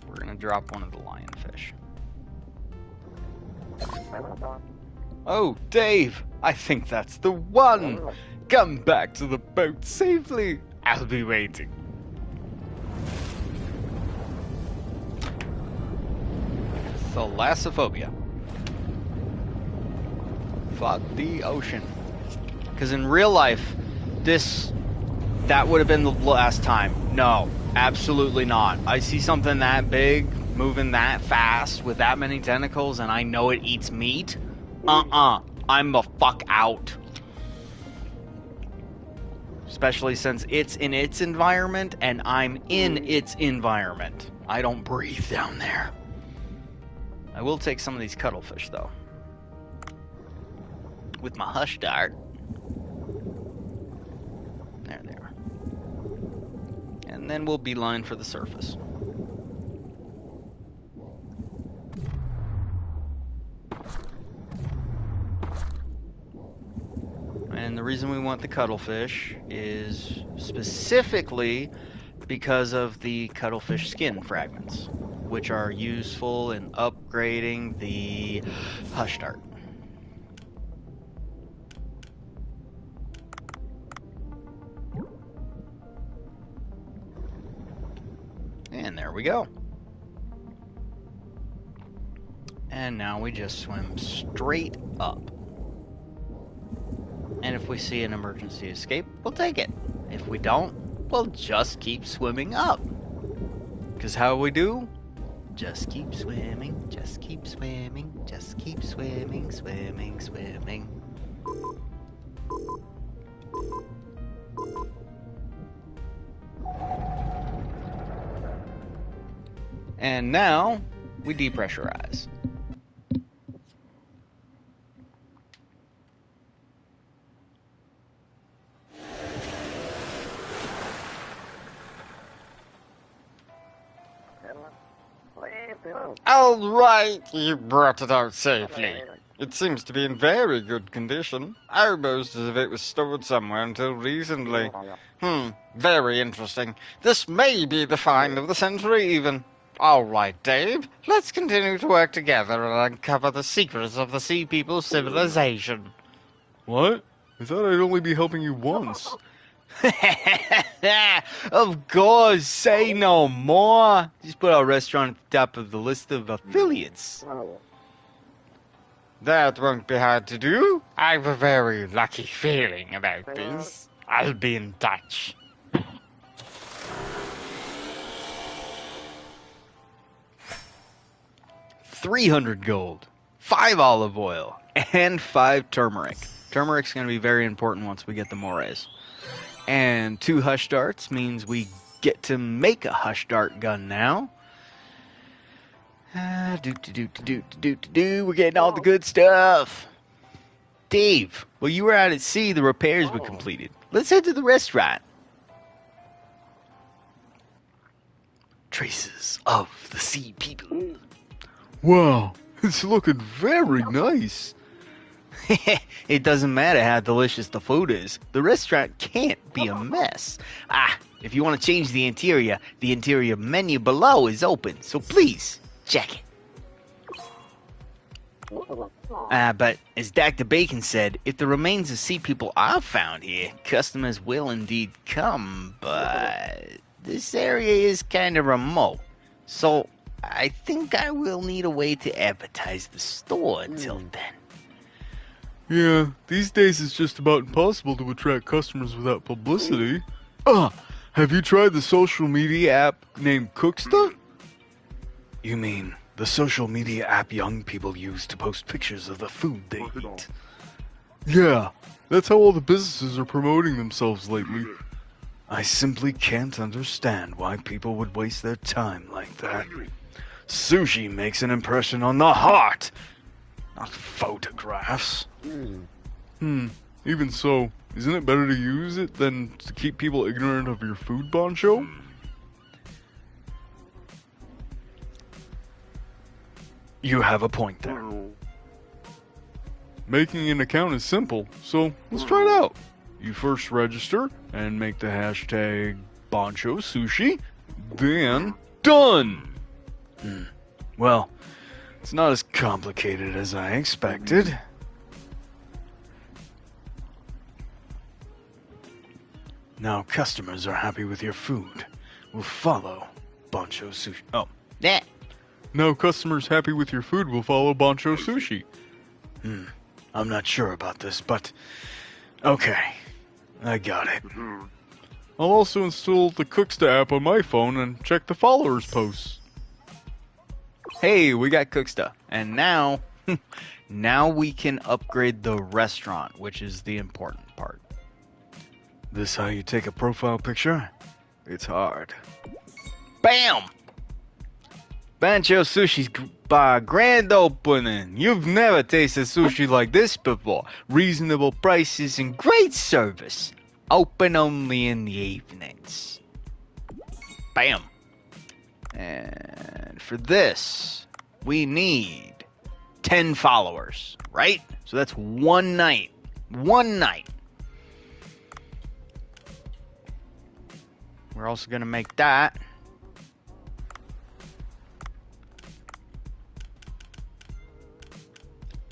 We're gonna drop one of the lionfish. Oh, Dave! I think that's the one! Come back to the boat safely! I'll be waiting. Thalassophobia. Fuck the ocean. Because in real life, that would have been the last time. No, absolutely not. I see something that big, moving that fast, with that many tentacles, and I know it eats meat. I'm the fuck out. Especially since it's in its environment, and I'm in its environment. I don't breathe down there. I will take some of these cuttlefish, though. With my hush dart. There they are. And then we'll beeline for the surface. And the reason we want the cuttlefish is specifically because of the cuttlefish skin fragments, which are useful in upgrading the hush dart. And there we go. And now we just swim straight up. And if we see an emergency escape, we'll take it. If we don't, we'll just keep swimming up. Because how we do? Just keep swimming, just keep swimming, just keep swimming, swimming, swimming. And now, we depressurize. All right, you brought it out safely. It seems to be in very good condition, almost as if it was stored somewhere until recently. Very interesting. This may be the find of the century even. All right, Dave, let's continue to work together and uncover the secrets of the Sea People's civilization. What? I thought I'd only be helping you once. Of course, say no more. Just put our restaurant at the top of the list of affiliates. That won't be hard to do. I have a very lucky feeling about this. I'll be in touch. $300 gold, 5 olive oil, and 5 turmeric. Turmeric's going to be very important once we get the mores. And 2 hush darts means we get to make a hush dart gun now. We're getting all the good stuff. Dave, while you were out at sea, the repairs were completed. Let's head to the restaurant. Traces of the Sea People. Wow, it's looking very nice. It doesn't matter how delicious the food is. The restaurant can't be a mess. If you want to change the interior menu below is open, so please, check it. But as Dr. Bacon said, if the remains of sea people are found here, customers will indeed come, but this area is kind of remote. So I think I will need a way to advertise the store until then. Yeah, these days it's just about impossible to attract customers without publicity. Have you tried the social media app named Cooksta? You mean the social media app young people use to post pictures of the food they eat? Yeah, that's how all the businesses are promoting themselves lately. I simply can't understand why people would waste their time like that. Sushi makes an impression on the heart, not photographs. Even so, isn't it better to use it than to keep people ignorant of your food, Bancho? You have a point there. Making an account is simple, so let's try it out. You first register and make the hashtag Bancho Sushi, then done! Well, it's not as complicated as I expected. Now customers are happy with your food. Will follow Bancho Sushi. Oh, Yeah. now customers happy with your food will follow Bancho Sushi. I'm not sure about this, but okay, I got it. I'll also install the Cooksta app on my phone and check the followers posts. Hey, we got Cooksta. And now, now we can upgrade the restaurant, which is the important part. This how you take a profile picture? It's hard. Bam! Bancho Sushi's bar grand opening. You've never tasted sushi like this before. Reasonable prices and great service. Open only in the evenings. Bam! And for this, we need 10 followers, right? So that's one night. One night. We're also going to make that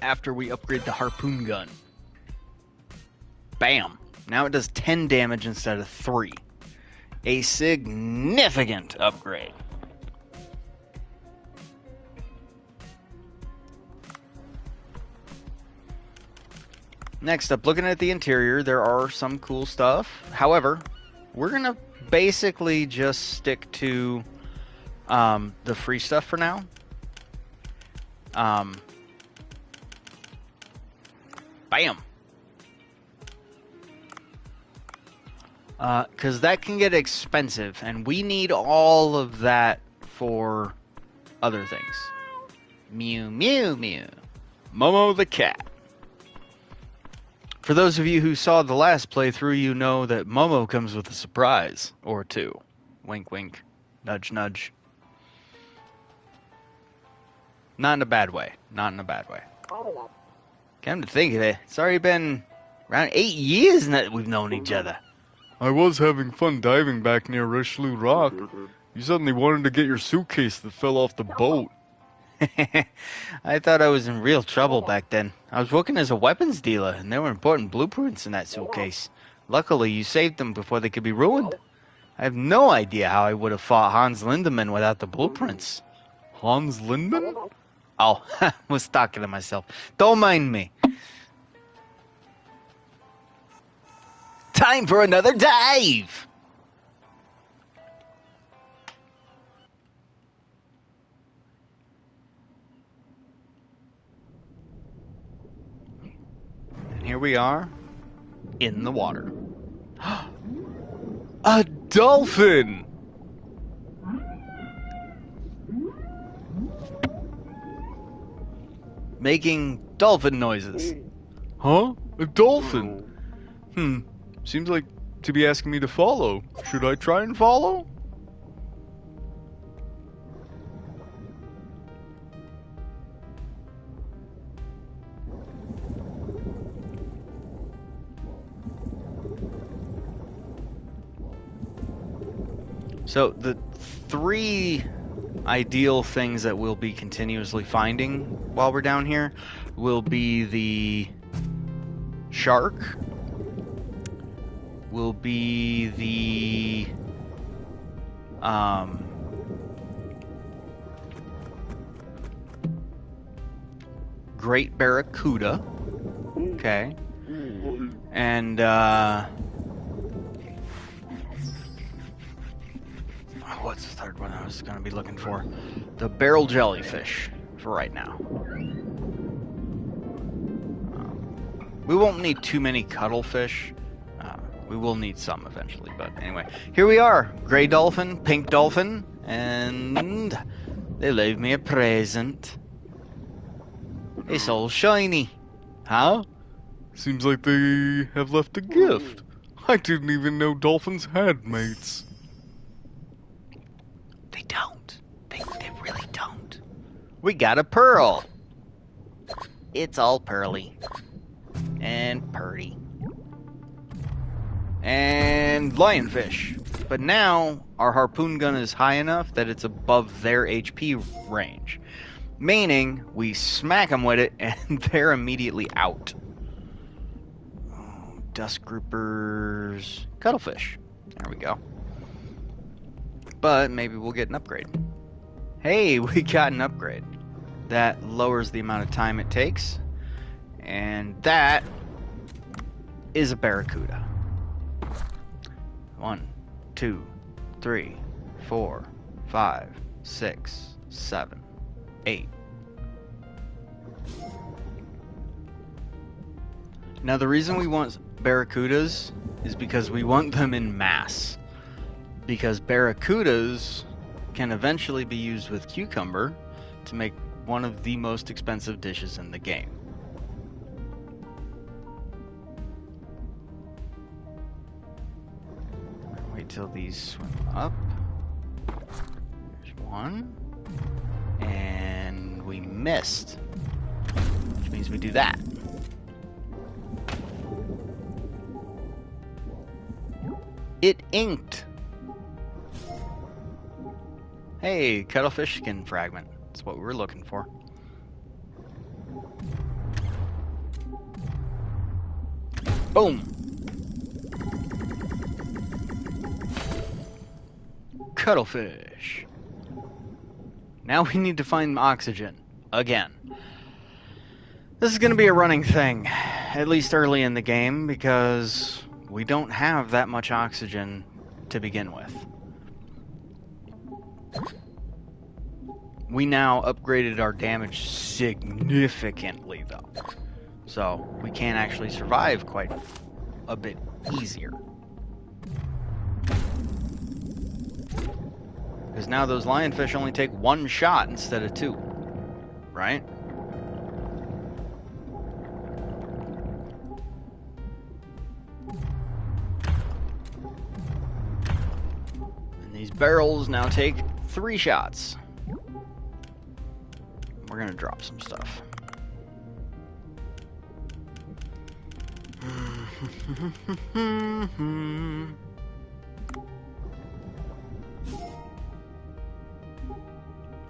after we upgrade the harpoon gun. Bam. Now it does 10 damage instead of 3. A significant upgrade. Next up, looking at the interior, there are some cool stuff. However, we're going to basically just stick to the free stuff for now. Bam! Because that can get expensive, and we need all of that for other things. Mew, mew, mew. Momo the cat. For those of you who saw the last playthrough, you know that Momo comes with a surprise or two. Wink, wink. Nudge, nudge. Not in a bad way. Not in a bad way. Come to think of it, it's already been around 8 years that we've known each other. I was having fun diving back near Richelieu Rock. You suddenly wanted to get your suitcase that fell off the boat. I thought I was in real trouble back then. I was working as a weapons dealer, and there were important blueprints in that suitcase. Luckily, you saved them before they could be ruined. I have no idea how I would have fought Hans Lindemann without the blueprints. Hans Lindman? Oh, was talking to myself. Don't mind me. Time for another dive! And here we are, in the water. A dolphin! Making dolphin noises. Huh? A dolphin? Seems like to be asking me to follow. Should I try and follow? So the three ideal things that we'll be continuously finding while we're down here will be the shark, will be the great barracuda, okay, and what's the third one I was going to be looking for? The barrel jellyfish for right now. We won't need too many cuttlefish. We will need some eventually, but anyway. Here we are. Gray dolphin, pink dolphin, and they leave me a present. It's all shiny. Huh? Seems like they have left a gift. I didn't even know dolphins had mates. They don't. They really don't. We got a pearl. It's all pearly. And purty. And lionfish. But now, our harpoon gun is high enough that it's above their HP range. Meaning, we smack them with it and they're immediately out. Oh, dust groupers. Cuttlefish. There we go. But maybe we'll get an upgrade. Hey, we got an upgrade. That lowers the amount of time it takes. And that is a barracuda. 1, 2, 3, 4, 5, 6, 7, 8. Now the reason we want barracudas is because we want them in mass. Because barracudas can eventually be used with cucumber to make one of the most expensive dishes in the game. Wait till these swim up. There's one. And we missed. Which means we do that. It inked. Hey, cuttlefish skin fragment. That's what we were looking for. Boom. Cuttlefish. Now we need to find oxygen. Again. This is going to be a running thing. At least early in the game, because we don't have that much oxygen to begin with. We now upgraded our damage significantly, though. So, we can actually survive quite a bit easier. Because now those lionfish only take 1 shot instead of 2. Right? And these barrels now take 3 shots. we're gonna drop some stuff.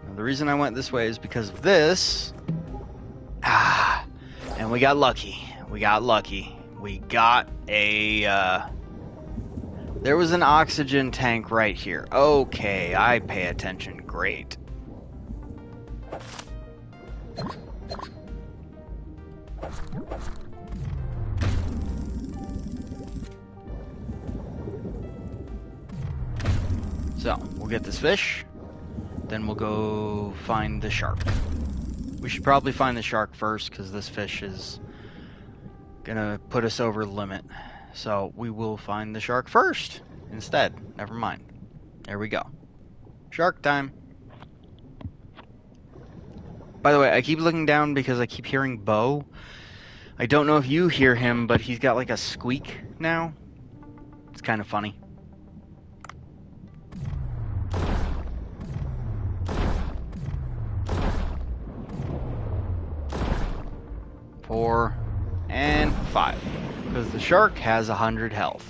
Now, the reason I went this way is because of this. And we got lucky. We got lucky. We got a, there was an oxygen tank right here. Okay, I pay attention. Great. So, we'll get this fish, then we'll go find the shark. We should probably find the shark first, because this fish is gonna put us over the limit. So, we will find the shark first, instead. Never mind. There we go. Shark time. By the way, I keep looking down because I keep hearing Bo. I don't know if you hear him, but he's got like a squeak now. It's kind of funny. Four and 5, because the shark has 100 health.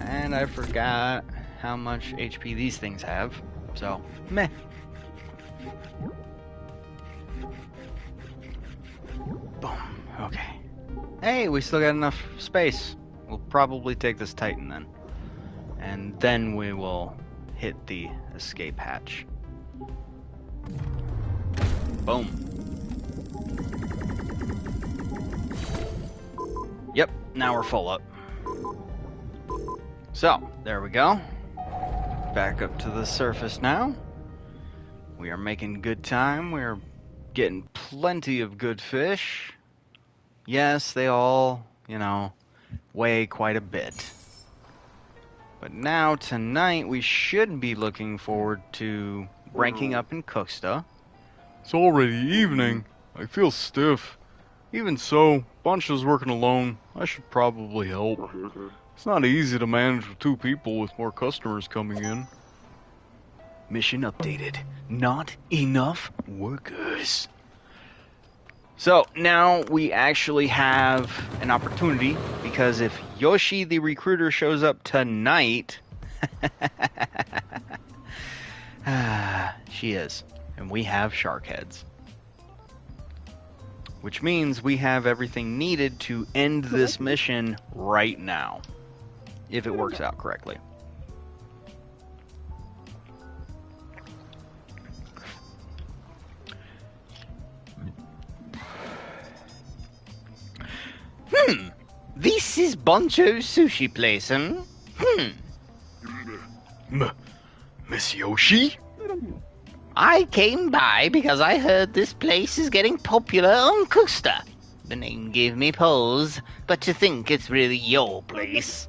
And I forgot how much HP these things have, so meh. Boom. Okay. Hey, we still got enough space. We'll probably take this Titan then. And then we will hit the escape hatch. Boom. Yep, now we're full up. So, there we go. Back up to the surface now. We are making good time. We're getting plenty of good fish. Yes, they all, weigh quite a bit. But now, tonight, we should be looking forward to ranking up in Cooksta. It's already evening. I feel stiff. Even so, Bunch is working alone. I should probably help. It's not easy to manage with 2 people with more customers coming in. Mission updated. Not enough workers. So now we actually have an opportunity, because if Yoshi the recruiter shows up tonight, she is, and we have shark heads. Which means we have everything needed to end this mission right now, if it works out correctly. This is Boncho's sushi place, Miss Yoshi? I came by because I heard this place is getting popular on Cooksta. The name gave me pause, but to think it's really your place.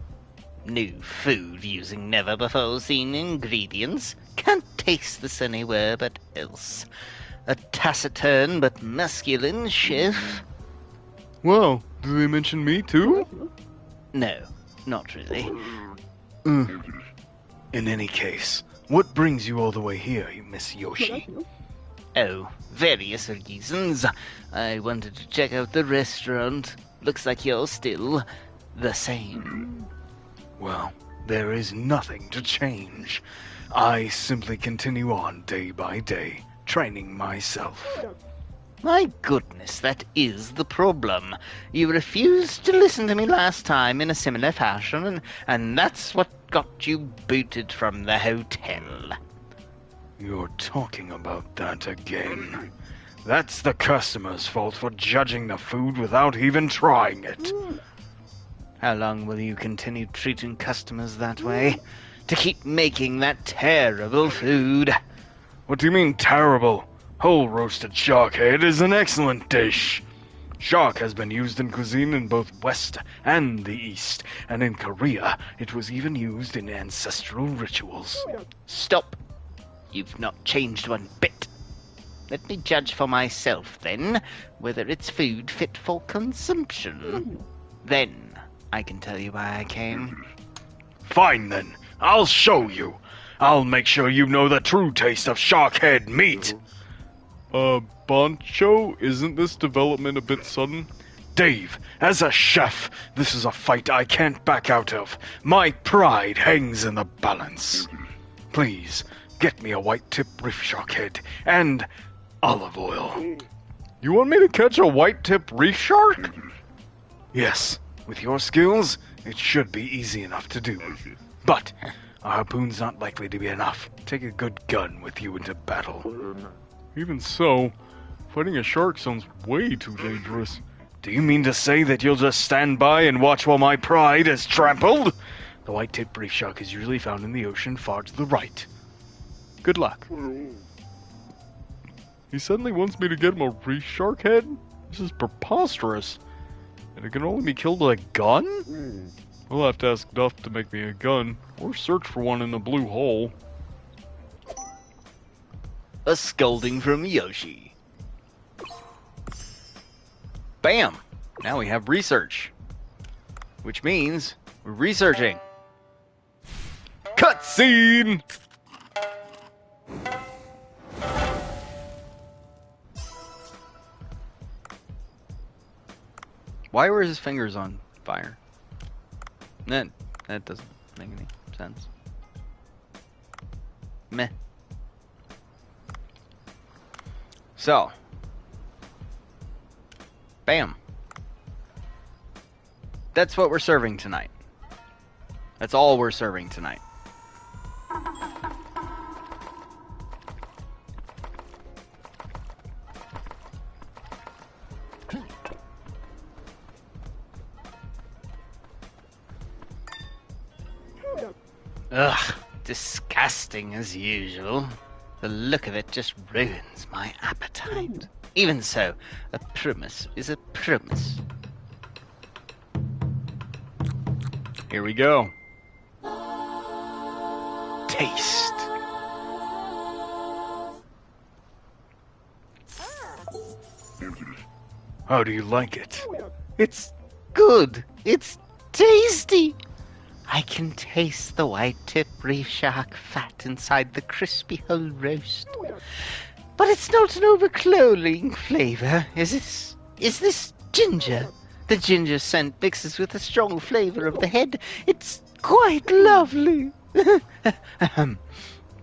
New food using never-before-seen ingredients. Can't taste this anywhere but else. A taciturn but masculine chef. Well, do they mention me too? No, not really. In any case, what brings you all the way here, you Miss Yoshi? Oh, various reasons. I wanted to check out the restaurant. Looks like you're still the same. Well, there is nothing to change. I simply continue on day by day, training myself. My goodness, that is the problem. You refused to listen to me last time in a similar fashion, and that's what got you booted from the hotel. You're talking about that again. That's the customer's fault for judging the food without even trying it. How long will you continue treating customers that way? To keep making that terrible food? What do you mean, terrible? Whole roasted shark head is an excellent dish. Shark has been used in cuisine in both West and the East, and in Korea it was even used in ancestral rituals. Stop. You've not changed one bit. Let me judge for myself, then, whether it's food fit for consumption. Then I can tell you why I came. Fine then, I'll show you. I'll make sure you know the true taste of shark head meat. Boncho, isn't this development a bit sudden? Dave, as a chef, this is a fight I can't back out of. My pride hangs in the balance. Please, get me a white-tip reef shark head and olive oil. You want me to catch a white-tip reef shark? Yes, with your skills, it should be easy enough to do. But a harpoon's not likely to be enough. Take a good gun with you into battle. Even so, fighting a shark sounds way too dangerous. Do you mean to say that you'll just stand by and watch while my pride is trampled? The white-tipped reef shark is usually found in the ocean far to the right. Good luck. He suddenly wants me to get him a reef shark head? This is preposterous. And it can only be killed with a gun? We'll have to ask Duff to make me a gun, or search for one in the blue hole. A scolding from Yoshi. Bam! Now we have research. Which means we're researching. Cutscene! Why were his fingers on fire? That doesn't make any sense. Meh. So. Bam. That's what we're serving tonight. That's all we're serving tonight. Ugh, disgusting as usual. The look of it just ruins my appetite. Even so, a premise is a premise. Here we go. Taste. How do you like it? It's good. It's tasty. I can taste the white-tip reef shark fat inside the crispy whole roast. But it's not an overcloying flavour, is it? Is this ginger? The ginger scent mixes with the strong flavour of the head. It's quite lovely.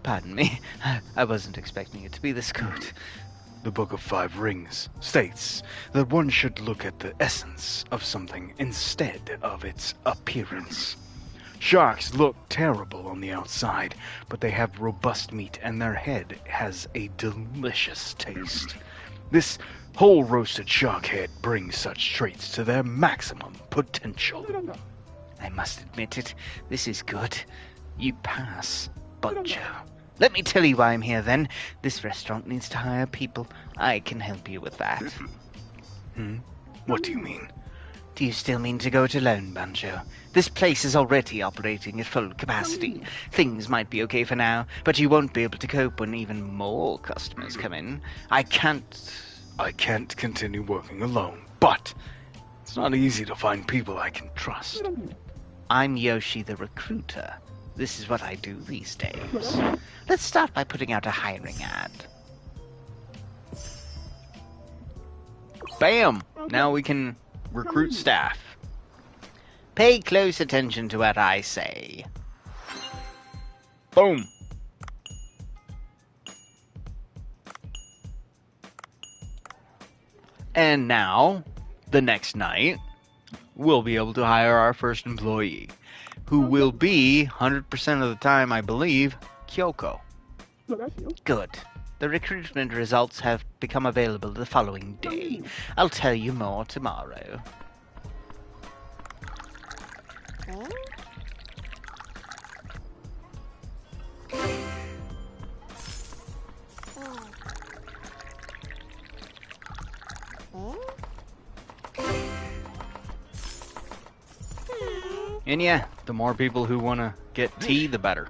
Pardon me. I wasn't expecting it to be this good. The Book of Five Rings states that one should look at the essence of something instead of its appearance. Sharks look terrible on the outside, but they have robust meat and their head has a delicious taste. This whole roasted shark head brings such traits to their maximum potential. I must admit it. This is good. You pass, Buncho. Let me tell you why I'm here then. This restaurant needs to hire people. I can help you with that. What do you mean? Do you still mean to go it alone, Banjo? This place is already operating at full capacity. Things might be okay for now, but you won't be able to cope when even more customers come in. I can't continue working alone, but it's not easy to find people I can trust. I'm Yoshi the recruiter. This is what I do these days. Let's start by putting out a hiring ad. Bam! Now we can recruit staff. Pay close attention to what I say. Boom! And now, the next night, we'll be able to hire our first employee, who will be, 100% of the time, I believe, Kyoko. Good. The recruitment results have become available the following day. I'll tell you more tomorrow. And yeah, the more people who want to get tea, the better.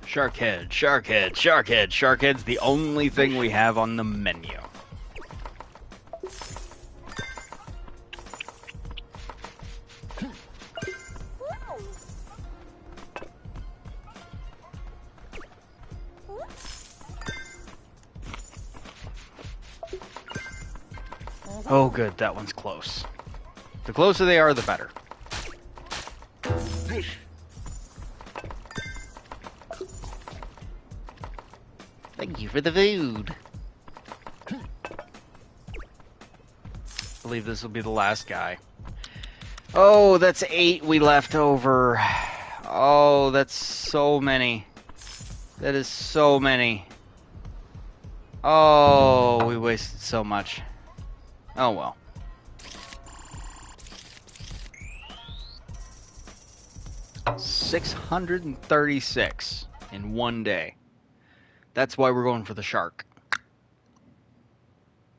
Shark head, shark head, shark head. Shark head's the only thing we have on the menu. Oh good, that one's close. The closer they are, the better. Thank you for the food. I believe this will be the last guy. Oh, that's 8 we left over. Oh, that's so many. That is so many. Oh, we wasted so much. Oh well. $636 in one day. That's why we're going for the shark.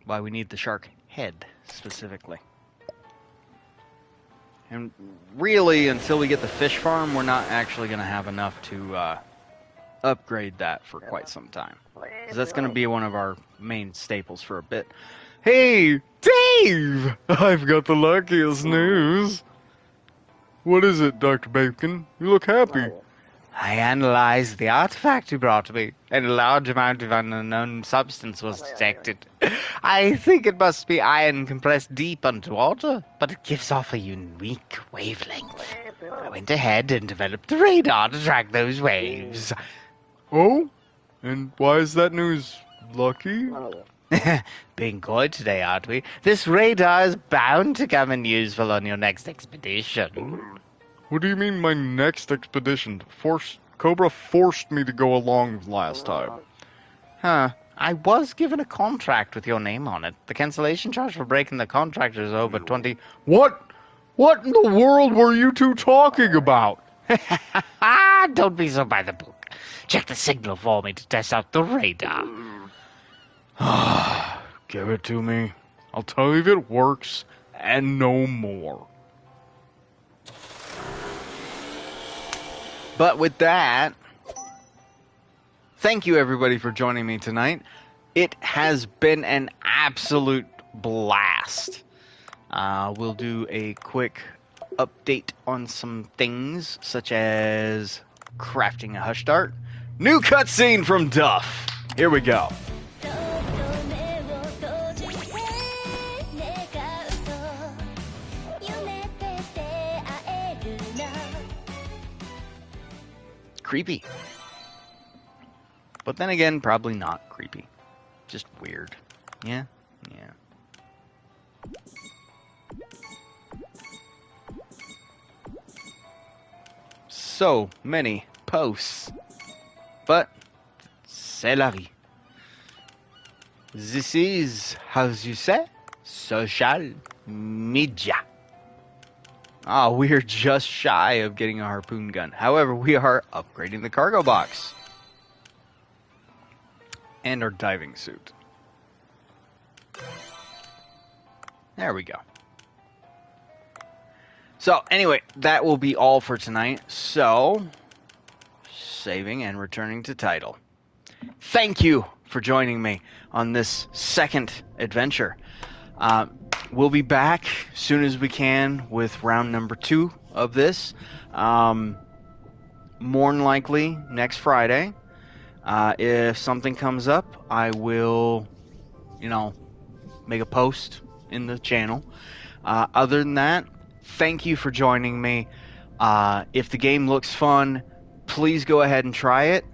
Why we need the shark head, specifically. And really, until we get the fish farm, we're not actually going to have enough to upgrade that for quite some time. 'Cause that's going to be one of our main staples for a bit. Hey, Dave! I've got the luckiest news. What is it, Dr. Bacon? You look happy. I analyzed the artifact you brought me, and a large amount of unknown substance was detected. I think it must be iron compressed deep underwater, but it gives off a unique wavelength. I went ahead and developed the radar to track those waves. Oh? And why is that news lucky? Being good today, aren't we? This radar is bound to come in useful on your next expedition. What do you mean my next expedition? Cobra forced me to go along last time. Huh. I was given a contract with your name on it. The cancellation charge for breaking the contract is over 20... What? What in the world were you two talking about? Don't be so by the book. Check the signal for me to test out the radar. Give it to me. I'll tell you if it works, and no more. But with that, thank you everybody for joining me tonight. It has been an absolute blast. We'll do a quick update on some things, such as crafting a hush dart. New cutscene from Duff. Here we go. Creepy. But then again, probably not creepy. Just weird. Yeah? Yeah. So many posts. But, c'est la vie. This is, how you say, social media. Ah, we are just shy of getting a harpoon gun. However, we are upgrading the cargo box. And our diving suit. There we go. So, anyway, that will be all for tonight. So, saving and returning to title. Thank you for joining me on this second adventure. We'll be back as soon as we can with round number 2 of this. More than likely next Friday. If something comes up, I will, make a post in the channel. Other than that, thank you for joining me. If the game looks fun, please go ahead and try it.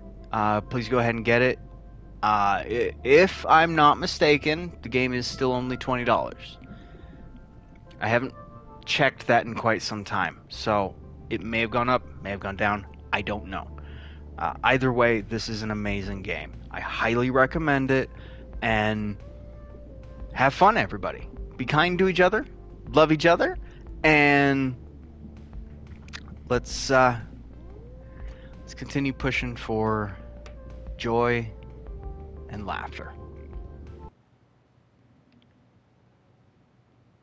Please go ahead and get it. If I'm not mistaken, the game is still only $20. I haven't checked that in quite some time, so it may have gone up, may have gone down. I don't know. Either way, this is an amazing game. I highly recommend it, and have fun, everybody. Be kind to each other, love each other, and let's continue pushing for joy, and laughter.